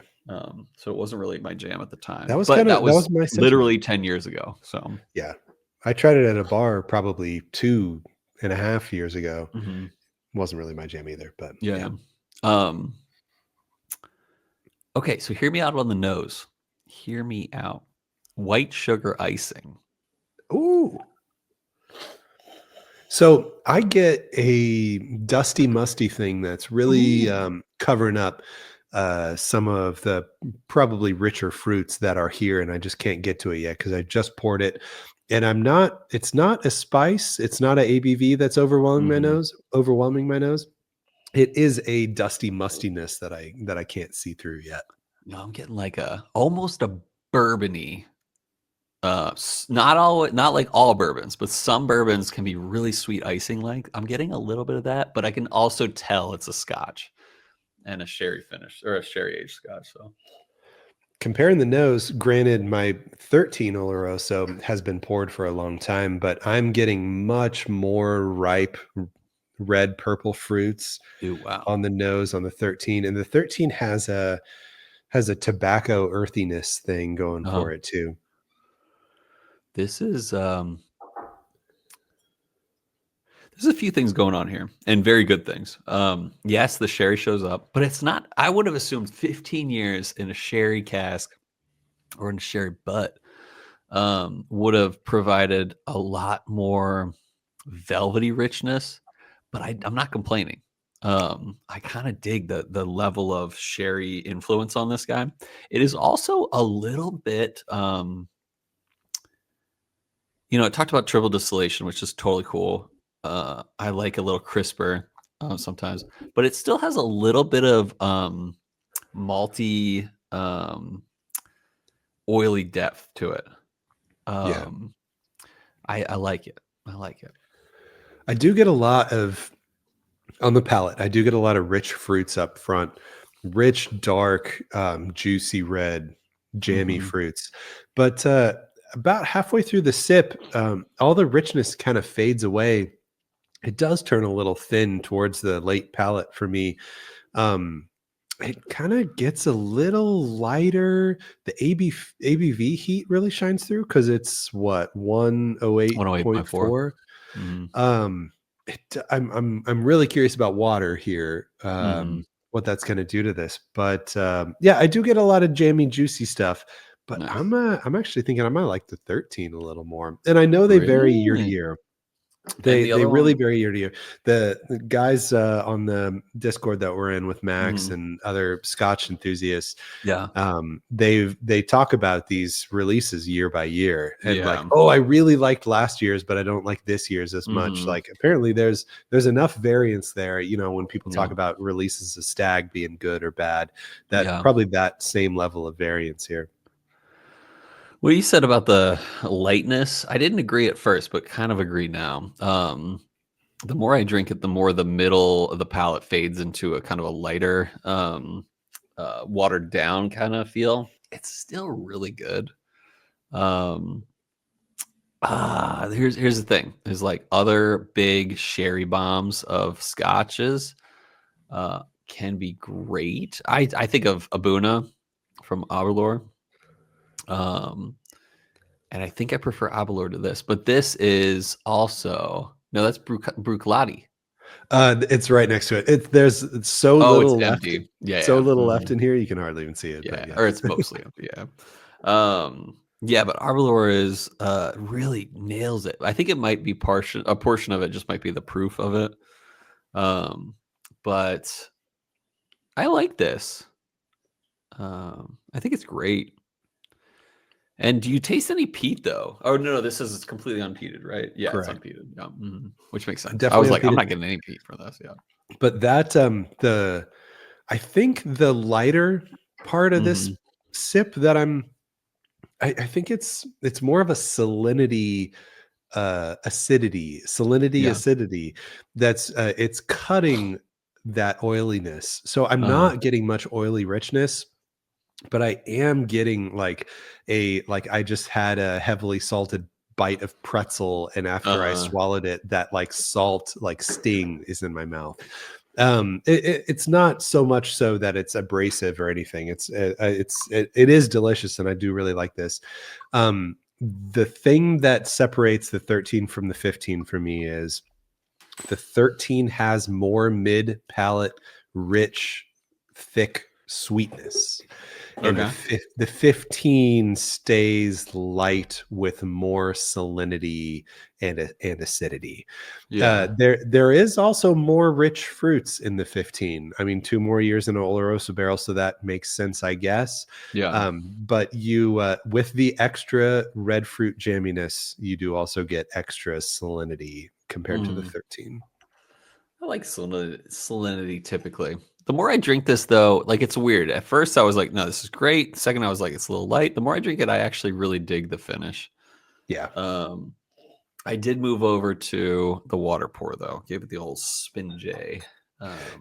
So it wasn't really my jam at the time. That was my literally 10 years ago. So yeah, I tried it at a bar probably 2.5 years ago. Wasn't really my jam either, but yeah. Okay, so hear me out on the nose. Hear me out. White sugar icing. Ooh. So I get a dusty, musty thing that's really covering up some of the probably richer fruits that are here, and I just can't get to it yet because I just poured it, and it's not a spice, it's not an ABV that's overwhelming my nose. It is a dusty mustiness that I can't see through yet. No, I'm getting like almost a bourbony. Not like all bourbons, but some bourbons can be really sweet icing. Like I'm getting a little bit of that, but I can also tell it's a Scotch and a sherry finish or a sherry aged Scotch. So comparing the nose, granted my 13 Oloroso has been poured for a long time, but I'm getting much more ripe red purple fruits on the nose on the 13, and the 13 has a tobacco earthiness thing going for it too. This is there's a few things going on here, and very good things. Yes, the sherry shows up, but it's not. I would have assumed 15 years in a sherry cask or in a sherry butt would have provided a lot more velvety richness. But I'm not complaining. I kind of dig the level of sherry influence on this guy. It is also a little bit. It talked about triple distillation, which is totally cool. I like a little crisper sometimes, but it still has a little bit of malty, oily depth to it. Yeah. I like it. I like it. I do get a lot of on the palate. I do get a lot of rich fruits up front, rich, dark, juicy red, jammy Mhm. fruits. But about halfway through the sip, all the richness kind of fades away. It does turn a little thin towards the late palate for me. Um, it kind of gets a little lighter. The ABV heat really shines through because it's what 108.4. 108.4. Mhm. Um, I'm really curious about water here. Mhm. What that's going to do to this, but yeah, I do get a lot of jammy, juicy stuff. But Nice. I'm actually thinking I might like the 13 a little more. And I know they vary year to Really? year. And They the they other really one. vary year to year. The guys on the Discord that we're in with Max Mhm. and other Scotch enthusiasts, Yeah. they talk about these releases year by year and like, Yeah. oh, I really liked last year's, but I don't like this year's as much. Mhm. Like apparently there's enough variance there. You know, when people talk Yeah. about releases of Stag being good or bad, that Yeah. probably that same level of variance here. What you said about the lightness, I didn't agree at first, but kind of agree now. The more I drink it, the more the middle of the palate fades into a kind of a lighter, watered down kind of feel. It's still really good. Um, here's the thing: is like other big sherry bombs of scotches can be great. I think of Abuna from Aberlour. Um, And I think I prefer Abelor to this, but this is also no, that's Bruichladdich. It's right next to it. There's so Oh, it's little left, empty. Yeah, so yeah, little left in here, you can hardly even see it. yeah, But yeah, or it's mostly empty. Yeah, yeah, but Arbor is really nails it. I think it might be a portion of it just might be the proof of it. But I like this. I think it's great. And do you taste any peat though? Oh no, this is completely unpeated, right? Yeah, it's correct. unpeated. Yeah, which makes sense. I Definitely was like, I'm unpeated. not getting any peat for this. Yeah. But that the I think the lighter part of this Hmm. sip that I think it's more of a salinity Yeah. acidity that's it's cutting that oiliness. So I'm Uh-huh. not getting much oily richness, but I am getting like I just had a heavily salted bite of pretzel, and after I Uh-huh. swallowed it, that like salt like sting is in my mouth. It's not so much so that it's abrasive or anything. It is delicious, and I do really like this. The thing that separates the 13 from the 15 for me is the 13 has more mid palate, rich, thick sweetness, and Okay. the 15 stays light with more salinity and acidity. Yeah. There is also more rich fruits in the 15. I mean, 2 more years in an Oloroso barrel, so that makes sense, I guess. Yeah. But you, with the extra red fruit jamminess, you do also get extra salinity compared to the Mm. 13. I like salinity typically. The more I drink this though, like it's weird. At first I was like, no, this is great. Second, I was like, it's a little light. The more I drink it, I actually really dig the finish. Yeah. Um, I did move over to the water pour though. Gave it the old spin J.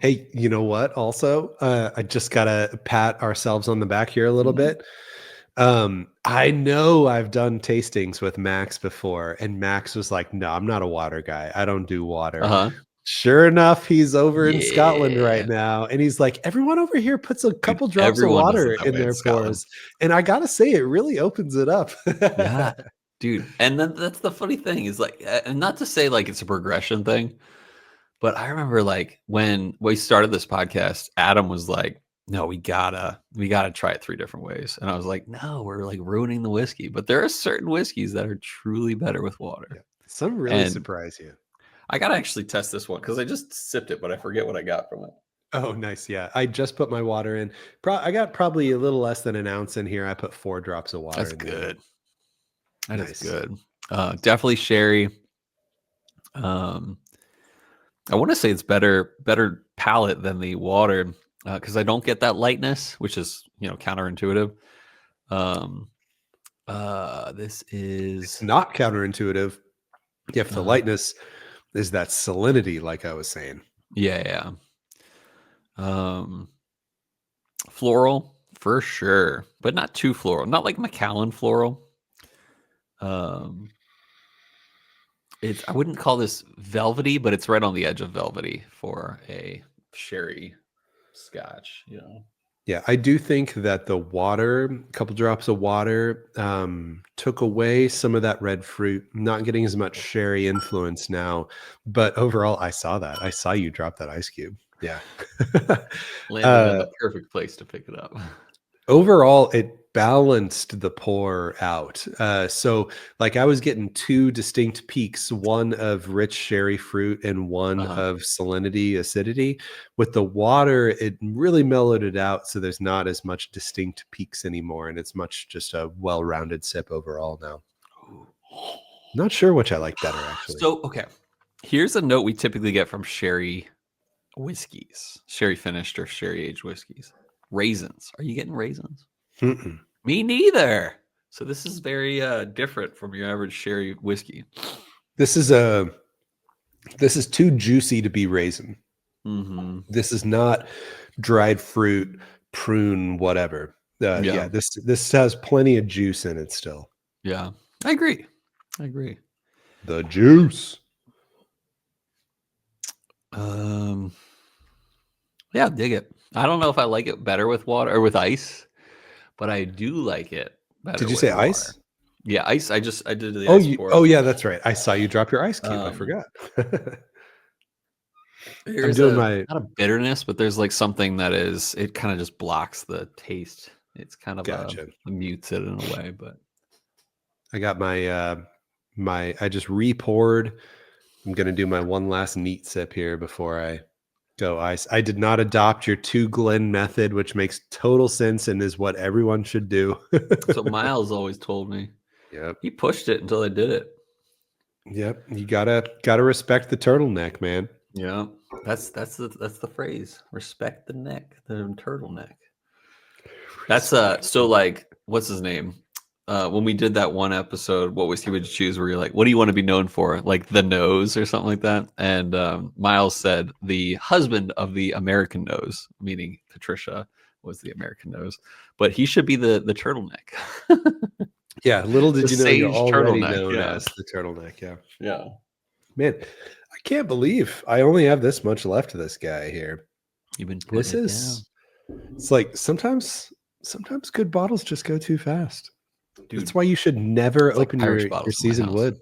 Hey, you know what? Also, I just gotta pat ourselves on the back here a little Mhm. bit. I know I've done tastings with Max before, and Max was like, "No, I'm not a water guy. I don't do water." Uh-huh. Sure enough, he's over in Scotland right Yeah. now, and he's like, "Everyone over here puts a Dude, couple drops of everyone does water it that in way in their Scotland. pours," and I gotta say, it really opens it up. Yeah, dude, and then that's the funny thing is like, and not to say like it's a progression thing, but I remember like when we started this podcast, Adam was like, "No, we gotta try it 3 different ways," and I was like, "No, we're like ruining the whiskey." But there are certain whiskeys that are truly better with water, Yeah, some really and surprise you. I gotta actually test this one because I just sipped it, but I forget what I got from it. Oh, nice. Yeah, I just put my water in. I got probably a little less than an ounce in here. I put 4 drops of water That's in there. good. That is Nice. good. Definitely sherry. Um, I want to say it's better palate than the water because I don't get that lightness, which is counterintuitive. Um, This It's is not counterintuitive. If the lightness is that salinity, like I was saying. yeah. Floral for sure, but not too floral. Not like Macallan floral. I wouldn't call this velvety, but it's right on the edge of velvety for a sherry Scotch. Yeah, I do think that the water, a couple drops of water, took away some of that red fruit. Not getting as much sherry influence now, but overall, I saw that. I saw you drop that ice cube. Yeah. Landed in the perfect place to pick it up. Overall, it balanced the pour out. So, like, I was getting two distinct peaks, one of rich sherry fruit and one of salinity, acidity. With the water, it really mellowed it out, so there's not as much distinct peaks anymore, and it's much just a well-rounded sip overall now. Not sure which I like better, actually. So, okay, here's a note we typically get from sherry whiskeys, sherry finished or sherry aged whiskeys. Raisins. Are you getting raisins? Mm-mm. Me neither. So this is very different from your average sherry whiskey. This is too juicy to be raisin. Mm-hmm. This is not dried fruit, prune, whatever. Yeah, this has plenty of juice in it still. Yeah, I agree. The juice. Yeah, dig it. I don't know if I like it better with water or with ice, but I do like it better. Did you with say water. ice? Yeah, ice. I did the ice pour. Oh yeah, that's right. I saw you drop your ice cube. I forgot. I'm doing not a bitterness, but there's like something that it kind of just blocks the taste. It's kind of mutes it in a way, but I got my I just re-poured. I'm gonna do my one last neat sip here before I go ice. I did not adopt your 2 Glen method, which makes total sense and is what everyone should do. So Miles always told me. Yep. He pushed it until I did it. Yep. You gotta respect the turtleneck, man. Yeah. That's the phrase. Respect the neck, the turtleneck. That's so like, what's his name? When we did that one episode, what whiskey would you choose? Where you're like, what do you want to be known for? Like the nose or something like that. And Miles said the husband of the American nose, meaning Patricia was the American nose, but he should be the turtleneck. Yeah, little did you know you're already known as the turtleneck. Yeah. Man, I can't believe I only have this much left of this guy here. You've been putting it down. It's like sometimes good bottles just go too fast. Dude, that's why you should never open your seasoned wood.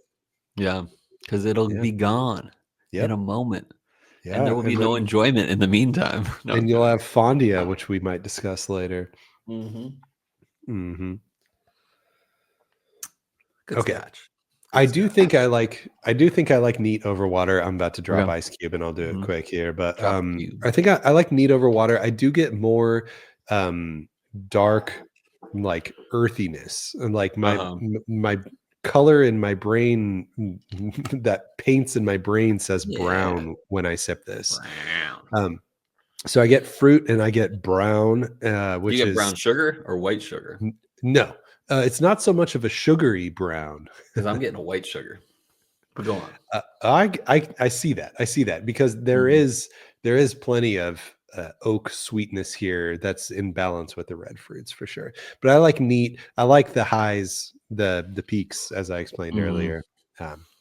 Yeah, because it'll be gone in a moment. Yeah, and there will be no enjoyment in the meantime. And you'll have Fondia, which we might discuss later. Good Scotch. I do think I like neat over water. I'm about to drop ice cube and I'll do it quick here, but I think I like neat over water. I do get more dark, like earthiness, and like my color in my brain that paints in my brain says brown when I sip this. So I get fruit and I get brown, which you get brown sugar or white sugar? No. It's not so much of a sugary brown, because I'm getting a white sugar. But go on. I see that. I see that because there is plenty of oak sweetness here that's in balance with the red fruits for sure. But I like neat. I like the highs, the peaks, as I explained earlier.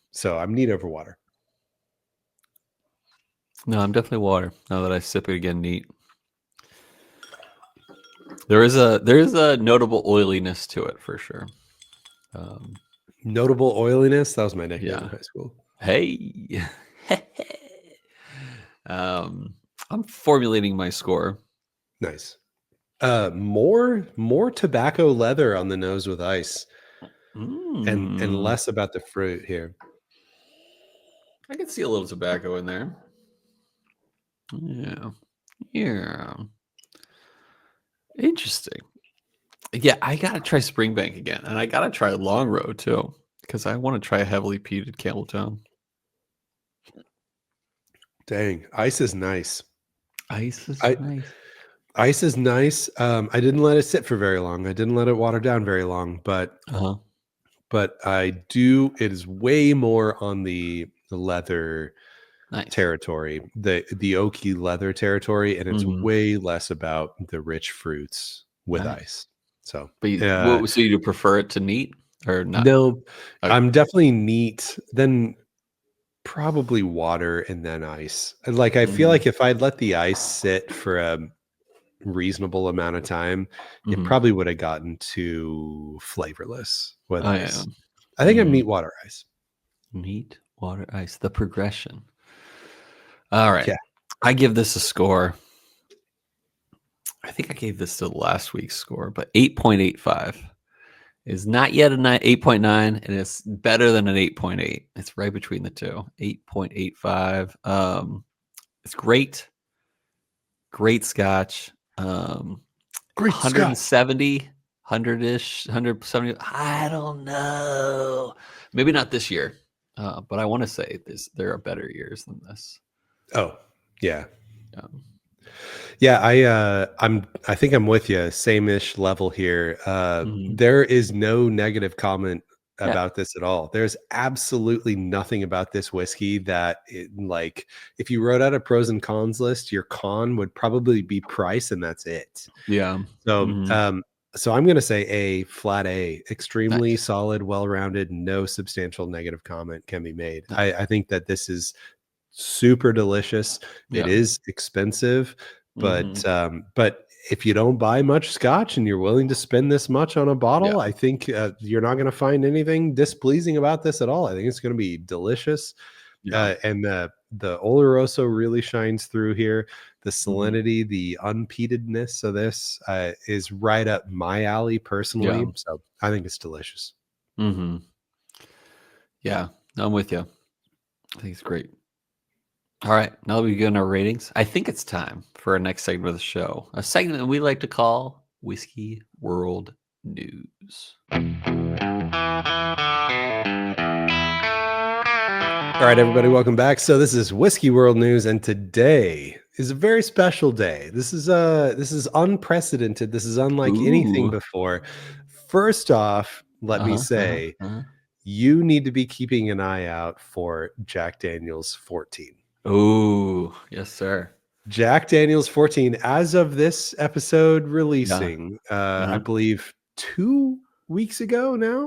So I'm neat over water. No, I'm definitely water. Now that I sip it again, neat. There is a notable oiliness to it for sure. Notable oiliness. That was my nickname in high school. Hey. I'm formulating my score. Nice. More tobacco leather on the nose with ice, and less about the fruit here. I can see a little tobacco in there. Yeah. Interesting. Yeah, I gotta try Springbank again, and I gotta try Long Road too, because I want to try a heavily peated Campbeltown. Dang, ice is nice. Nice. Ice is nice. I didn't let it sit for very long. I didn't let it water down very long, but I do. It is way more on the leather territory, the oaky leather territory, and it's way less about the rich fruits with ice. So, so you prefer it to neat or not? No, I'm definitely neat. Then probably water and then ice. Like I feel like if I'd let the ice sit for a reasonable amount of time, it probably would have gotten too flavorless with ice. I think I'm neat water ice. Neat water ice. The progression. All right. Yeah. I give this a score. I think I gave this to last week's score, but 8.85 is not yet a 8.9, and it's better than an 8.8. It's right between the two. 8.85. It's great. Great Scotch. Great 170, 100-ish, 170. I don't know. Maybe not this year, but I want to say there are better years than this. Oh, yeah. Yeah, I think I'm with you. Same-ish level here. There is no negative comment about this at all. There's absolutely nothing about this whiskey that like if you wrote out a pros and cons list, your con would probably be price, and that's it. Yeah. So so I'm going to say a flat A, extremely solid, well-rounded, no substantial negative comment can be made. I think that this is super delicious. It is expensive, but if you don't buy much Scotch and you're willing to spend this much on a bottle, I think you're not going to find anything displeasing about this at all. I think it's going to be delicious. And the Oloroso really shines through here. The salinity, the unpeatedness of this is right up my alley personally. So I think it's delicious. Yeah, I'm with you. I think it's great. All right, now that we've given our ratings, I think it's time for our next segment of the show, a segment that we like to call Whiskey World News. All right, everybody, welcome back. So this is Whiskey World News, and today is a very special day. This is unprecedented. This is unlike anything before. First off, let me say, you need to be keeping an eye out for Jack Daniel's 14. Oh, yes, sir. Jack Daniel's 14, as of this episode releasing, I believe 2 weeks ago now.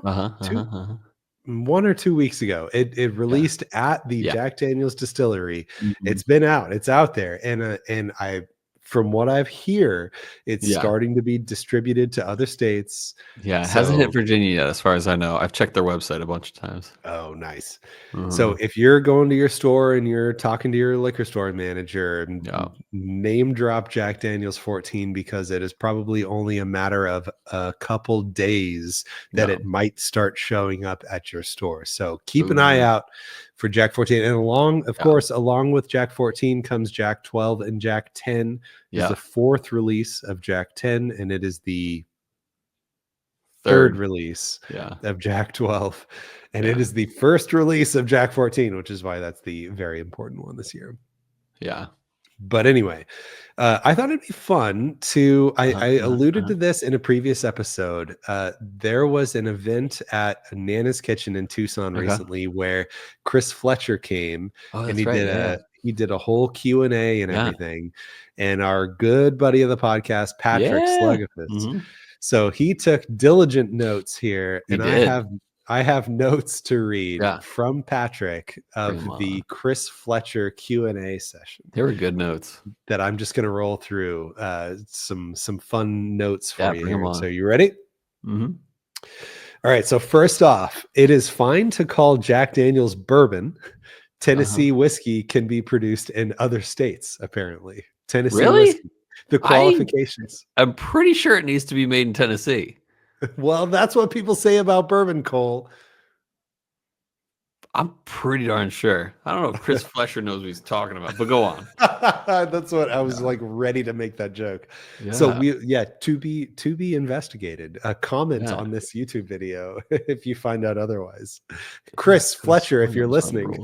1 or 2 weeks ago, it released at the Jack Daniel's distillery. It's been out, it's out there, and I, from what I've hear, it's starting to be distributed to other states. Yeah, it hasn't hit Virginia yet, as far as I know. I've checked their website a bunch of times. Oh, nice. So if you're going to your store and you're talking to your liquor store manager, name drop Jack Daniel's 14, because it is probably only a matter of a couple days that it might start showing up at your store. So keep an eye out for Jack 14. And along with Jack 14 comes Jack 12 and Jack 10. Is the fourth release of Jack 10, and it is the third release of Jack 12, and it is the first release of Jack 14, which is why that's the very important one this year. But anyway, I thought it'd be fun to, I alluded to this in a previous episode. There was an event at Nana's Kitchen in Tucson recently where Chris Fletcher came, and he did a whole Q&A and everything. And our good buddy of the podcast, Patrick Slugafist. So he took diligent notes here, and I have notes to read from Patrick of the Chris Fletcher Q&A session. They were good notes that I'm just going to roll through some fun notes for you here. So you ready? All right. So first off, it is fine to call Jack Daniel's bourbon. Tennessee whiskey can be produced in other states, apparently. Tennessee whiskey. The qualifications. I'm pretty sure it needs to be made in Tennessee. Well, that's what people say about bourbon, Cole. I'm pretty darn sure. I don't know if Chris Fletcher knows what he's talking about, but go on. That's what I was like ready to make that joke. So to be investigated. Comment on this YouTube video if you find out otherwise. Chris Fletcher, if you're listening.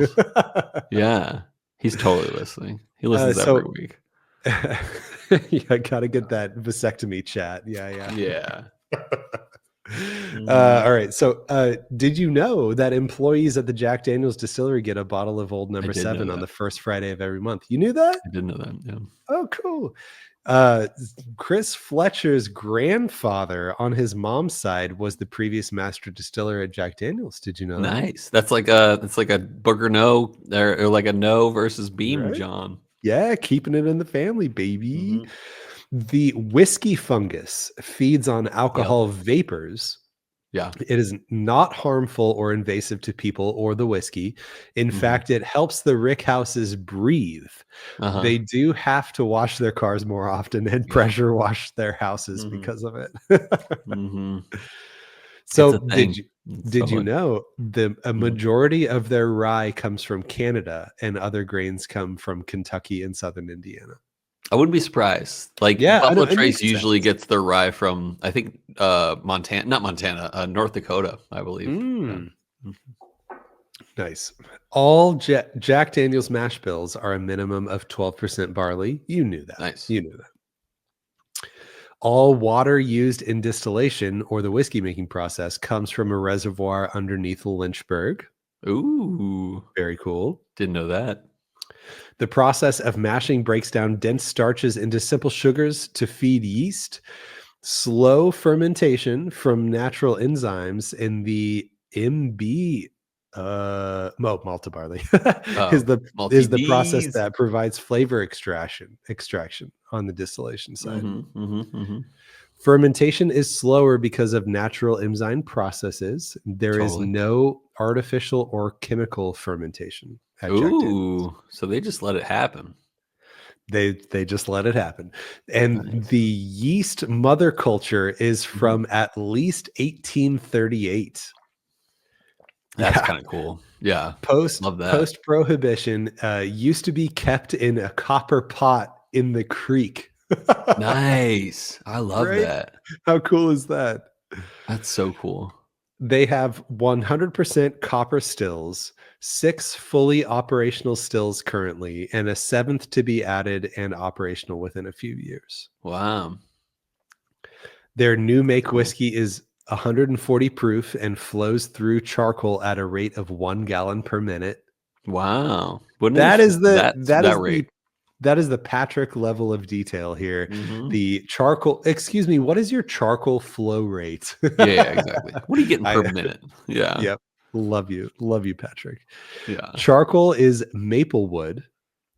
He's totally listening. He listens every week. I gotta get that vasectomy chat. Yeah. Yeah. All right. So, did you know that employees at the Jack Daniel's distillery get a bottle of Old I Number did know 7 on that. the first Friday of every month? You knew that? I did know that. Yeah. Oh, cool. Uh, Chris Fletcher's grandfather on his mom's side was the previous master distiller at Jack Daniel's. Did you know that? Nice. That's like a Booker No or like a No versus Beam Right. John. Yeah, keeping it in the family, baby. Mhm. The whiskey fungus feeds on Yep. alcohol vapors. Yeah. It is not harmful or invasive to people or the whiskey. In fact, it helps the rickhouses breathe. Uh-huh. They do have to wash their cars more often and Yeah. pressure wash their houses Mhm. because of it. Mhm. It's So a thing. did you Totally. know a Mhm. majority of their rye comes from Canada and other grains come from Kentucky and southern Indiana? I wouldn't be surprised. Like Yeah, I know, Buffalo it Trace makes usually sense. gets their rye from I think Montana, not Montana, North Dakota, I believe. Yeah. Mhm. Nice. All Jack Daniel's mash bills are a minimum of 12% barley. You knew that. Nice. You knew that. All water used in distillation or the whiskey making process comes from a reservoir underneath Lynchburg. Ooh, Very cool. didn't know that. The process of mashing breaks down dense starches into simple sugars to feed yeast. Slow fermentation from natural enzymes in the MB malta barley is the Multi process B's. that provides flavor extraction on the distillation side. Mhm. Fermentation is slower because of natural enzyme processes. There is Totally. no artificial or chemical fermentation at Jack Daniel's. Ooh, so they just let it happen. They just let it happen. And Nice. the yeast mother culture is Mhm. from at least 1838. That's Yeah. kind of cool. Yeah. Post Love that. post prohibition used to be kept in a copper pot in the creek. Nice. I love Right? that. How cool is that? That's so cool. They have 100% copper stills, 6 fully operational stills currently, and a 7th to be added and operational within a few years. Wow. Their new That's make cool. whiskey is 140 proof and flows through charcoal at a rate of 1 gallon per minute. Wow. Wouldn't That have is the that rate. that is the Patrick level of detail here. Mhm. The charcoal, excuse me, what is your charcoal flow rate? Yeah, exactly. What are you getting per I minute? Yeah. Yep. Love you. Love you, Patrick. Yeah. Charcoal is maple wood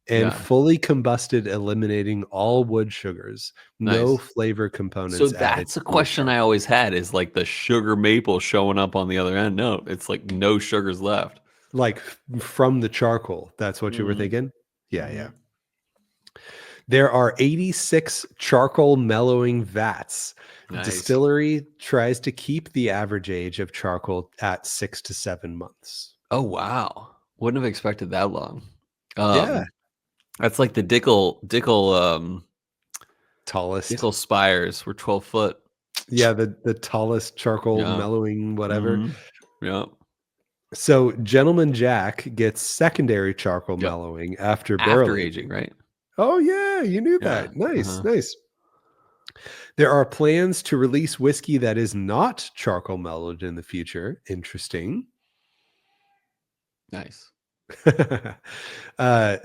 and Yeah. fully combusted, eliminating all wood sugars. No Nice. flavor So components added that's a to the question I charcoal. always had is like the sugar maple showing up on the other end. No, it's like no sugars left. Like from the charcoal. That's what you were Mhm. thinking? Yeah. Mhm. There are 86 charcoal mellowing vats. Nice. Distillery tries to keep the average age of charcoal at 6 to 7 months. Oh, wow. Wouldn't have expected that long. Yeah. That's like the Tallest. Dickel spires were 12 foot. Yeah, the tallest charcoal Yeah. mellowing whatever. Mhm. Yep. So Gentleman Jack gets secondary charcoal Yep. mellowing after After barrel aging, aging. right? Oh yeah, you knew Yeah. that. Nice, Uh-huh. nice. There are plans to release whiskey that is not charcoal mellowed in the future. Interesting. Nice.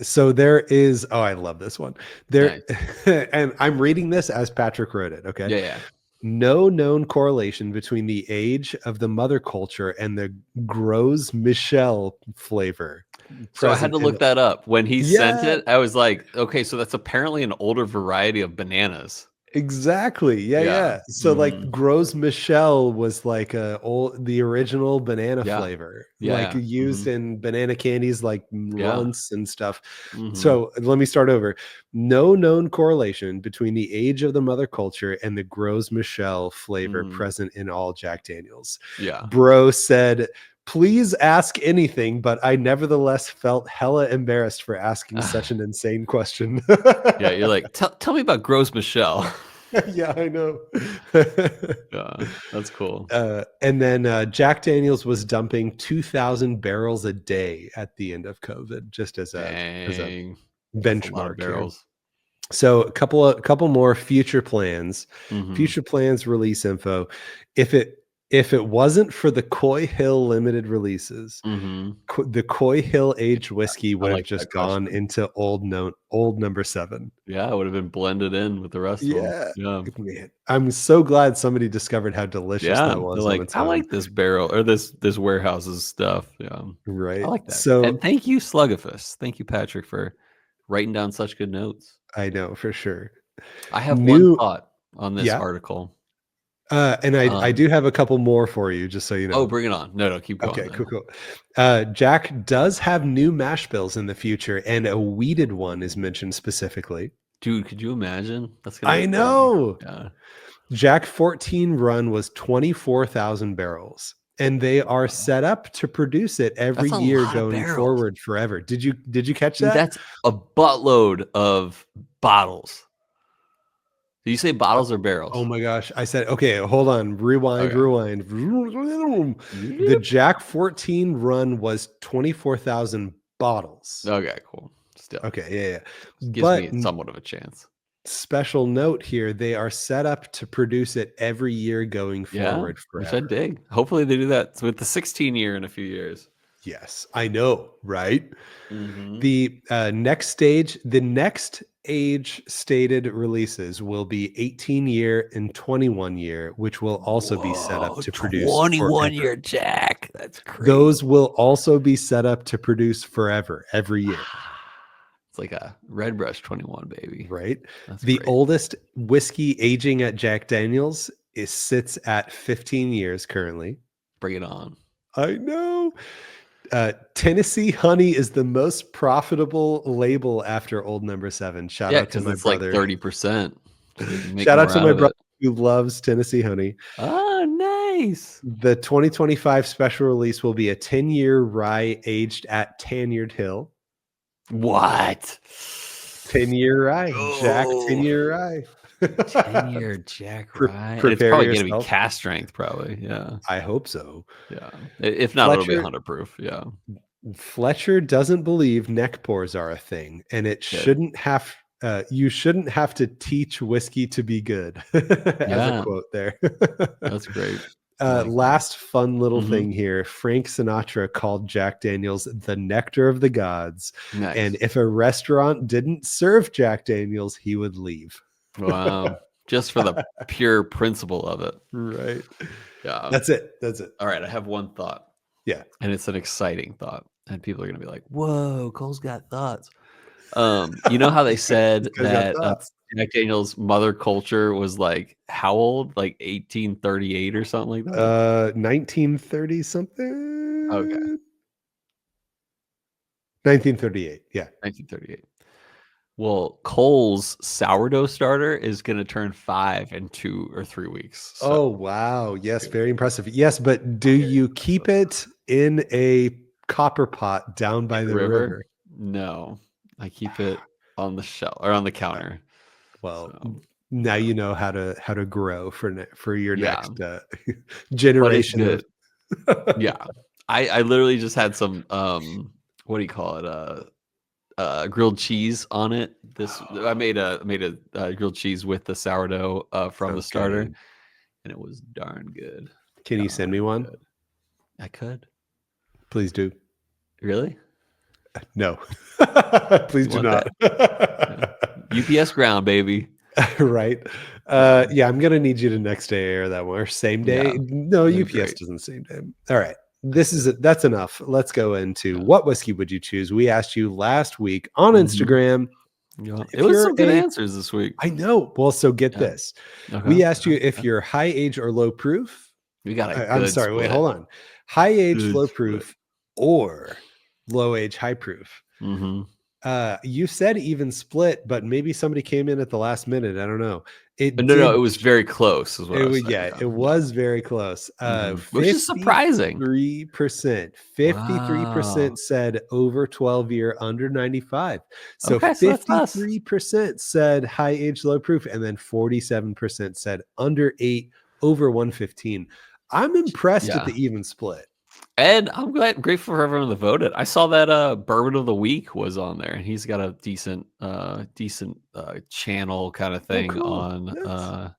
So there is, oh, I love this one. There, Nice. and I'm reading this as Patrick wrote it. Okay. Yeah. No known correlation between the age of the mother culture and the Gros Michel flavor So I had present to in. look that up. When he sent Yeah, it, I was like, okay, so that's apparently an older variety of bananas. exactly. Yeah. Yeah. So like Mhm. Gros Michel was like the original banana Yeah. flavor, like Yeah. used Mhm. in banana candies like Yeah. runts and stuff. Mhm. So let me start over. No known correlation between the age of the mother culture and the Gros Michel flavor Mhm. present in all Jack Daniels. Yeah. Bro said, please ask anything, but I nevertheless felt hella embarrassed for asking such an insane question. Yeah, you're like, tell me about Gros Michel. Yeah, I know. Yeah, that's cool. And then Jack Daniels was dumping 2,000 barrels a day at the end of COVID, just as a Dang. That's a lot of benchmark here. barrels. So a couple more future plans. Mm-hmm. Future plans release info. If it wasn't for the Coy Hill limited releases, Mm-hmm. the Coy Hill aged whiskey I would have like that just gone question. into old number 7. Yeah, it would have been blended in with the rest of them. Yeah. Yeah. Man, I'm so glad somebody discovered how delicious Yeah. that They're was on like, its I own. like this barrel or this warehouse's stuff. Yeah. I Right. like that. So And thank you, Slugifus. Thank you, Patrick, for writing down such good notes. I know for sure. I have one New thought on this Yeah. article. And I do have a couple more for you, just so you Oh, know. bring it on. No, keep going Okay, then. cool. Jack does have new mash bills in the future, and a weeded one is mentioned specifically. Dude, could you imagine? That's gonna I be fun. know. Yeah. Jack 14 run was 24,000 barrels, and they are set up to produce it every That's a year lot of going barrels. forward forever. Did you catch Dude, that? that's a buttload of bottles. Did you say bottles or barrels? Oh my gosh. I said, okay, hold on. Rewind. The Yep. Jack 14 run was 24,000 bottles. Okay, cool. Still. Okay, yeah. Gives But me somewhat of a chance. special note here, they are set up to produce it every year going forward Which I forever. dig. Hopefully they do that with the 16 year in a few years. Yes, I know, right? Mm-hmm. The the next age stated releases will be 18 year and 21 year, which will also be set up to produce 21 forever. year Jack. That's crazy. Those will also be set up to produce forever every year. It's like a Red Brush 21, baby. Right? That's the great. oldest whiskey aging at Jack Daniels sits at 15 years currently. Bring it on. I know. Tennessee Honey is the most profitable label after Old Number 7. Shout out to my brother. Like 30%. Shout out to my brother who loves Tennessee Honey. Oh, nice. The 2025 special release will be a 10-year rye aged at Tanyard Hill. What? 10-year rye. Jack 10-year rye. 10-year Jack rye. Prepare it's probably yourself. Going to be cast strength, probably. Yeah. I hope so. Yeah. If not, it'll be 100 proof. Yeah. Fletcher doesn't believe neck pours are a thing, and it shouldn't have. You shouldn't have to teach whiskey to be good. As a quote there. That's great. Last fun little thing here. Frank Sinatra called Jack Daniels the nectar of the gods. Nice. And if a restaurant didn't serve Jack Daniels, he would leave. Wow. Just for the pure principle of it. Right. Yeah. That's it. All right. I have one thought. Yeah. And it's an exciting thought. And people are going to be like, whoa, Cole's got thoughts. You know how they said that Jack Daniels' mother culture was like how old? Like 1838 or something like that? 1930 something. Okay. 1938. Yeah. 1938. Well, Cole's sourdough starter is going to turn 5 in 2 or 3 weeks. So. Oh, wow. Yes. Very impressive. Yes. But do you keep it in a copper pot down by the river? No. I keep it on the shelf or on the counter. Well, now you know how to grow for your next generation. Yeah. I literally just had some what do you call it? Grilled cheese on it. I made a grilled cheese with the sourdough from the starter, and it was darn good. Can you send me one? I could. Please do. Really? No. Please do not. UPS ground, baby. Right. Yeah, I'm gonna need you to next day air that one or same day. Yeah, no, UPS doesn't same day. All right. That's enough. Let's go into what whiskey would you choose? We asked you last week on Instagram. Yeah. It was some good answers this week. I know. Well, so get this. Okay. We asked you if you're high age or low proof. We got a I'm sorry, wait, hold on. High age, low proof, or low age, high proof. You said even split, but maybe somebody came in at the last minute. I don't know. No, it was very close. Is what I was saying. It was very close. Which is surprising. 53% said over 12 year, under 95. So 53% said high age, low proof, and then 47% said under 8, over 115. I'm impressed at the even split. And I'm grateful for everyone that voted. I saw that Bourbon of the Week was on there, and he's got a decent channel kind of thing cool. Nice.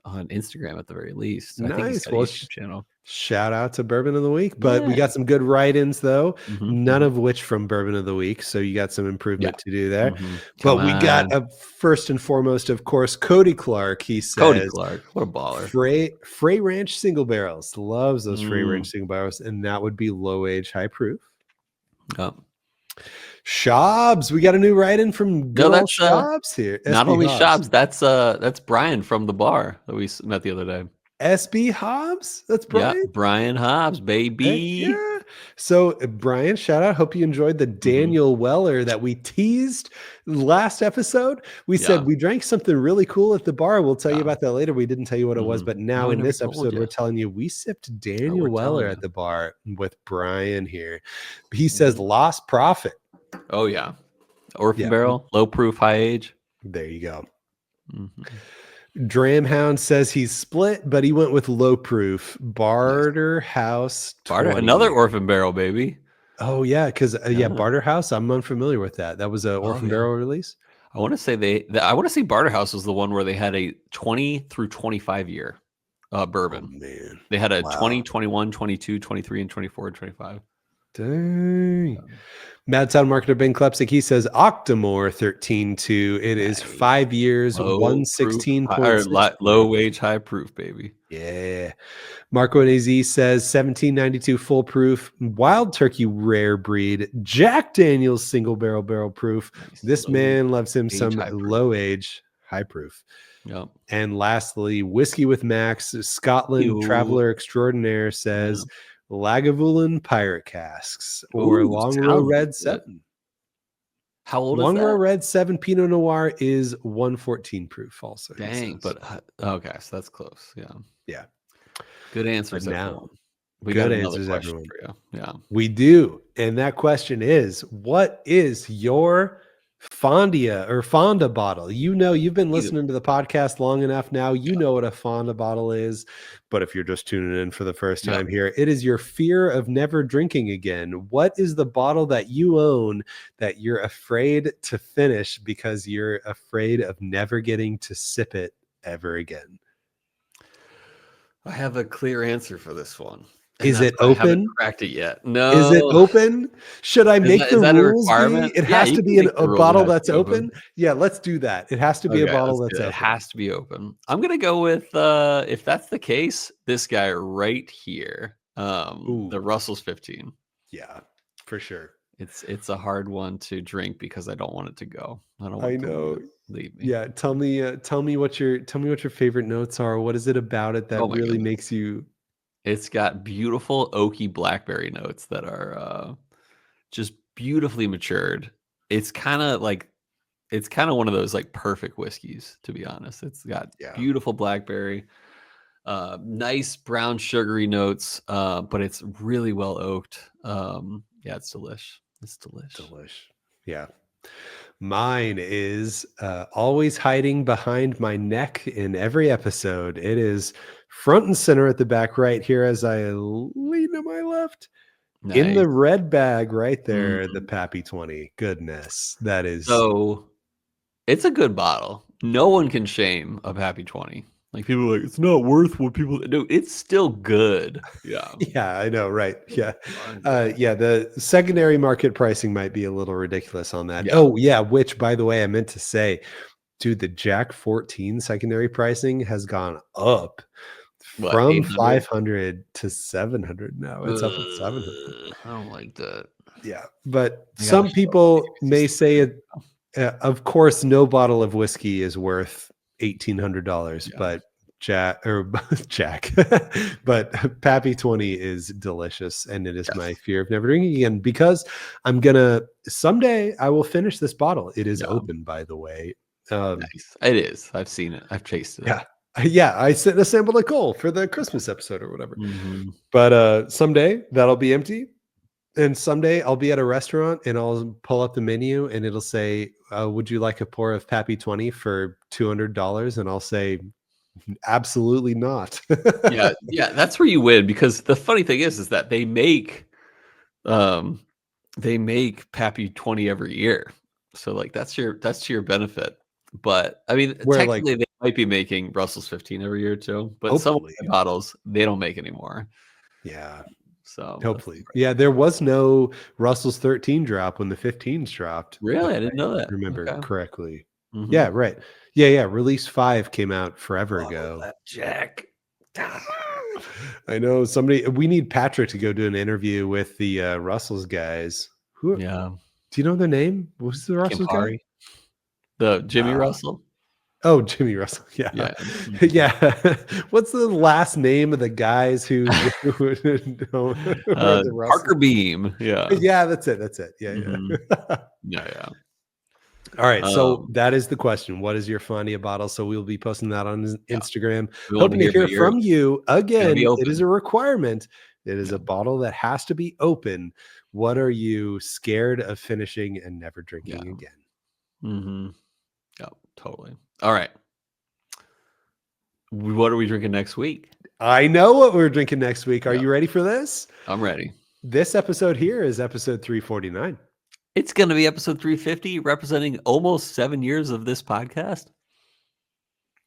on Instagram at the very least. I think he's Nice. got a Well, YouTube channel. shout out to Bourbon of the Week. But we Yeah. got some good write-ins though, none Mhm. of which from Bourbon of the Week. So you got some Yeah. improvement to do there. Come But we got on. first and foremost, of course, Cody Clark. He Cody says Clark. What a baller. Frey Ranch single barrels. Loves those Frey Mm. Ranch single barrels, and that would be low age, high proof. Yep. Shabs, we got a new write-in from good No, old that's Shabs here. not SB only Hobbs. Shabs, that's Bryan from the bar that we met the other day. SB Hobbs? That's Yeah, Bryan? Bryan Hobbs, Heck baby. yeah. So, Bryan, shout out. Hope you enjoyed the Daniel Weller that we teased last episode. We said we drank something really cool at the bar. We'll tell you about that later. We didn't tell you what it was, but now No, I in never this told episode, ya. we're telling you we sipped Daniel we're Weller telling at ya. the bar with Bryan here. He says lost profit. Oh, yeah. Orphan Yeah. barrel, low proof, high age. There you go. Dramhound says he's split, but he went with low proof. Barter House 20. Another orphan barrel, baby. Oh yeah, because Barter House. I'm unfamiliar with that. That was an orphan barrel release. I want to say I want to say Barter House was the one where they had a 20 through 25 year bourbon. Oh, man. They had a 20, 21, 22, 23, and 24 and 25. Dang. Madtown marketer Ben Klepsik, he says Octomore 13.2. It is 5 years, 116.6. Low wage, high proof, baby. Yeah. Marco and AZ says 1792 full proof, Wild Turkey rare breed, Jack Daniels single barrel proof. Nice. This man loves him some low age, high proof. Yep. And lastly, Whiskey with Max, Scotland Traveler Extraordinaire says Lagavulin Pirate Casks or Long Row Red 7. How old Long is that? Row Red 7 Pinot Noir is 114 proof also. Dang, but okay, so that's close. Yeah. Yeah. Good answers. Now, we good got another answers, question everyone. for you. Yeah. We do. And that question is, what is your FONDIA or Fonda bottle? You know, you've been listening to the podcast long enough now. You know what a Fonda bottle is. But if you're just tuning in for the first time here, it is your fear of never drinking again. What is the bottle that you own that you're afraid to finish because you're afraid of never getting to sip it ever again? I have a clear answer for this one. Is it open? I haven't cracked it yet. No. Is it open? Should I make the rules be? It has to be a bottle that's open. Yeah, let's do that. It has to be a bottle that's open. It has to be open. I'm gonna go with if that's the case, this guy right here. The Russell's 15. Yeah, for sure. It's a hard one to drink because I don't want it to go. I don't want it to leave me. Yeah, tell me what your favorite notes are. What is it about it that really makes you? It's got beautiful oaky blackberry notes that are just beautifully matured. It's kind of one of those like perfect whiskeys, to be honest. It's got beautiful blackberry, nice brown sugary notes, but it's really well oaked. Yeah, it's delish. It's delish. Yeah. Mine is always hiding behind my neck in every episode. It is front and center at the back right here as I lean to my left. Nice. In the red bag right there, the Pappy 20. Goodness, that is. So it's a good bottle. No one can shame a Pappy 20. Like people are like, it's not worth what people do. It's still good. Yeah. Yeah, I know. Right. Yeah. The secondary market pricing might be a little ridiculous on that. Yeah. Oh, yeah. Which, by the way, I meant to say, dude, the Jack 14 secondary pricing has gone up from 500 to 700 now. It's up at 700. I don't like that. Yeah. But some people may say it. Of course, no bottle of whiskey is worth $1,800, but Jack, but Pappy 20 is delicious, and it is my fear of never drinking again because I'm gonna someday I will finish this bottle. It is open, by the way. Nice. It is. I've seen it. I've tasted it. Yeah. I sent a sample to Cole for the Christmas episode or whatever. But someday that'll be empty. And someday I'll be at a restaurant and I'll pull up the menu and it'll say, would you like a pour of Pappy 20 for $200? And I'll say, Absolutely not. Yeah, that's where you win, because the funny thing is that they make Pappy 20 every year. So like that's to your benefit. But I mean, Where like technically they might be making Russell's 15 every year too, but some of hopefully. the bottles they don't make anymore. Yeah. So that's Hopefully. Yeah, there was no Russell's 13 drop when the 15s dropped, if really, I I didn't know that. remember Okay. correctly. Mhm. Yeah, right. Yeah. Release 5 came out forever Bottle ago. that Jack. I know we need Patrick to go do an interview with the Russell's guys. Who Yeah. do you know their name? Who's the Russell's guy? Campari. The Jimmy Russell. Oh, Jimmy Russell. Yeah. Yeah. Mhm. Yeah. What's the last name of the guys who are the Parker Russells? Beam. Yeah. Yeah, that's it. That's it. Yeah, Mhm. yeah. Yeah. All right, so Um, that is the question. What is your Fondia bottle? So we'll be posting that on yeah. Instagram. We want to Hoping to hear hear about yours. from you. Gotta be Again, it is open. a requirement. It is Yeah. a bottle that has to be open. What are you scared of finishing and never Yeah. drinking again? Mhm. Yeah, totally. All right. What are we drinking next week? I know what we're drinking next week. Are Yeah, you ready for this? I'm ready. This episode here is episode 349. It's going to be episode 350, representing almost 7 years of this podcast.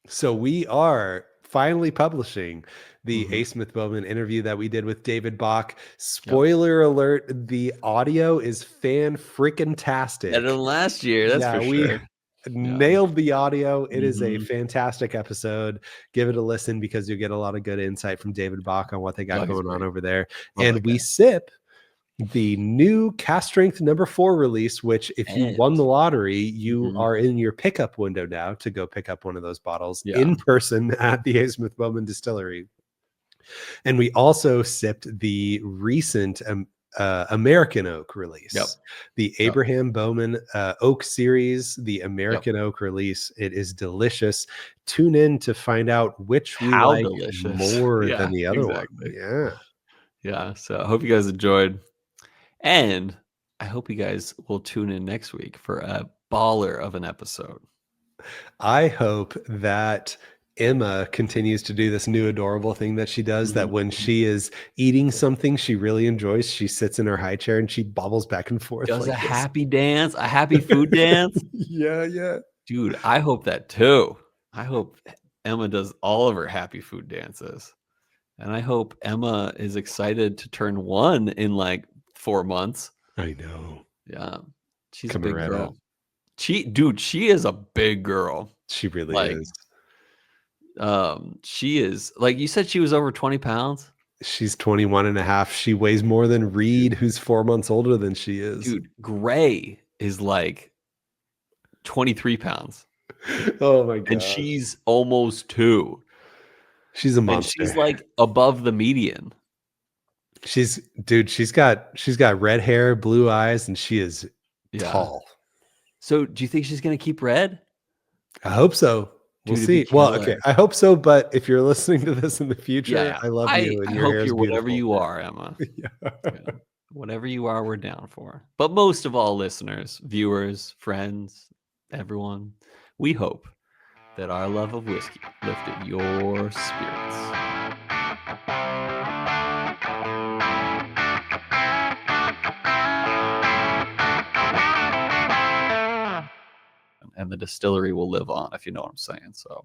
So we are finally publishing the A. Mhm. Smith Bowman interview that we did with David Bach. Yep. Spoiler alert, the audio is fan-freaking-tastic. Better than last year, that's Yeah, for we sure. Yeah. nailed the audio. It is a Mhm. fantastic episode. Give it a listen because you'll get a lot of good insight from David Bach on what they got Oh, he's going on great. over there. Love And that we guy. sip the new Cast Strength number 4 release, which if you And won the lottery, you Mhm. are in your pickup window now to go pick up one of those bottles Yeah. in person at the A. Smith Bowman Distillery. And we also sipped the recent American Oak release, Yep. the Yep. Abraham Bowman Oak series, the Yep. American Oak release. It is delicious. Tune in to find out which we How like delicious. more Yeah, than the other one. exactly. Yeah. Yeah, so I hope you guys enjoyed. And I hope you guys will tune in next week for a baller of an episode. I hope that Emma continues to do this new adorable thing that she does, that when she is eating something she really enjoys, she sits in her high chair and she bobbles back and forth Does like a this. happy dance, a happy food dance. Yeah. Dude, I hope that too. I hope Emma does all of her happy food dances. And I hope Emma is excited to turn 1 in like 4 months. I know. Yeah. She's a Coming big right girl. up. She is a big girl. She really Like, is. she is, like you said, she was over 20 pounds. She's 21 and a half. She weighs more than Reed, who's 4 months older than she is. Dude, Gray is like 23 pounds. Oh my god. And she's almost 2. She's a And monster. she's like above the median. She's got red hair, blue eyes, and she is tall. So do you think she's gonna keep red? I hope so. We'll Dude, it'd be see. Well, okay. killer. I hope so, but if you're listening to this in the future, Yeah. I love you and I your hope hair is you're whatever beautiful. you are, Emma. Yeah. Yeah. Whatever you are, we're down for. But most of all, listeners, viewers, friends, everyone, we hope that our love of whiskey lifted your spirits. And the distillery will live on, if you know what I'm saying. So.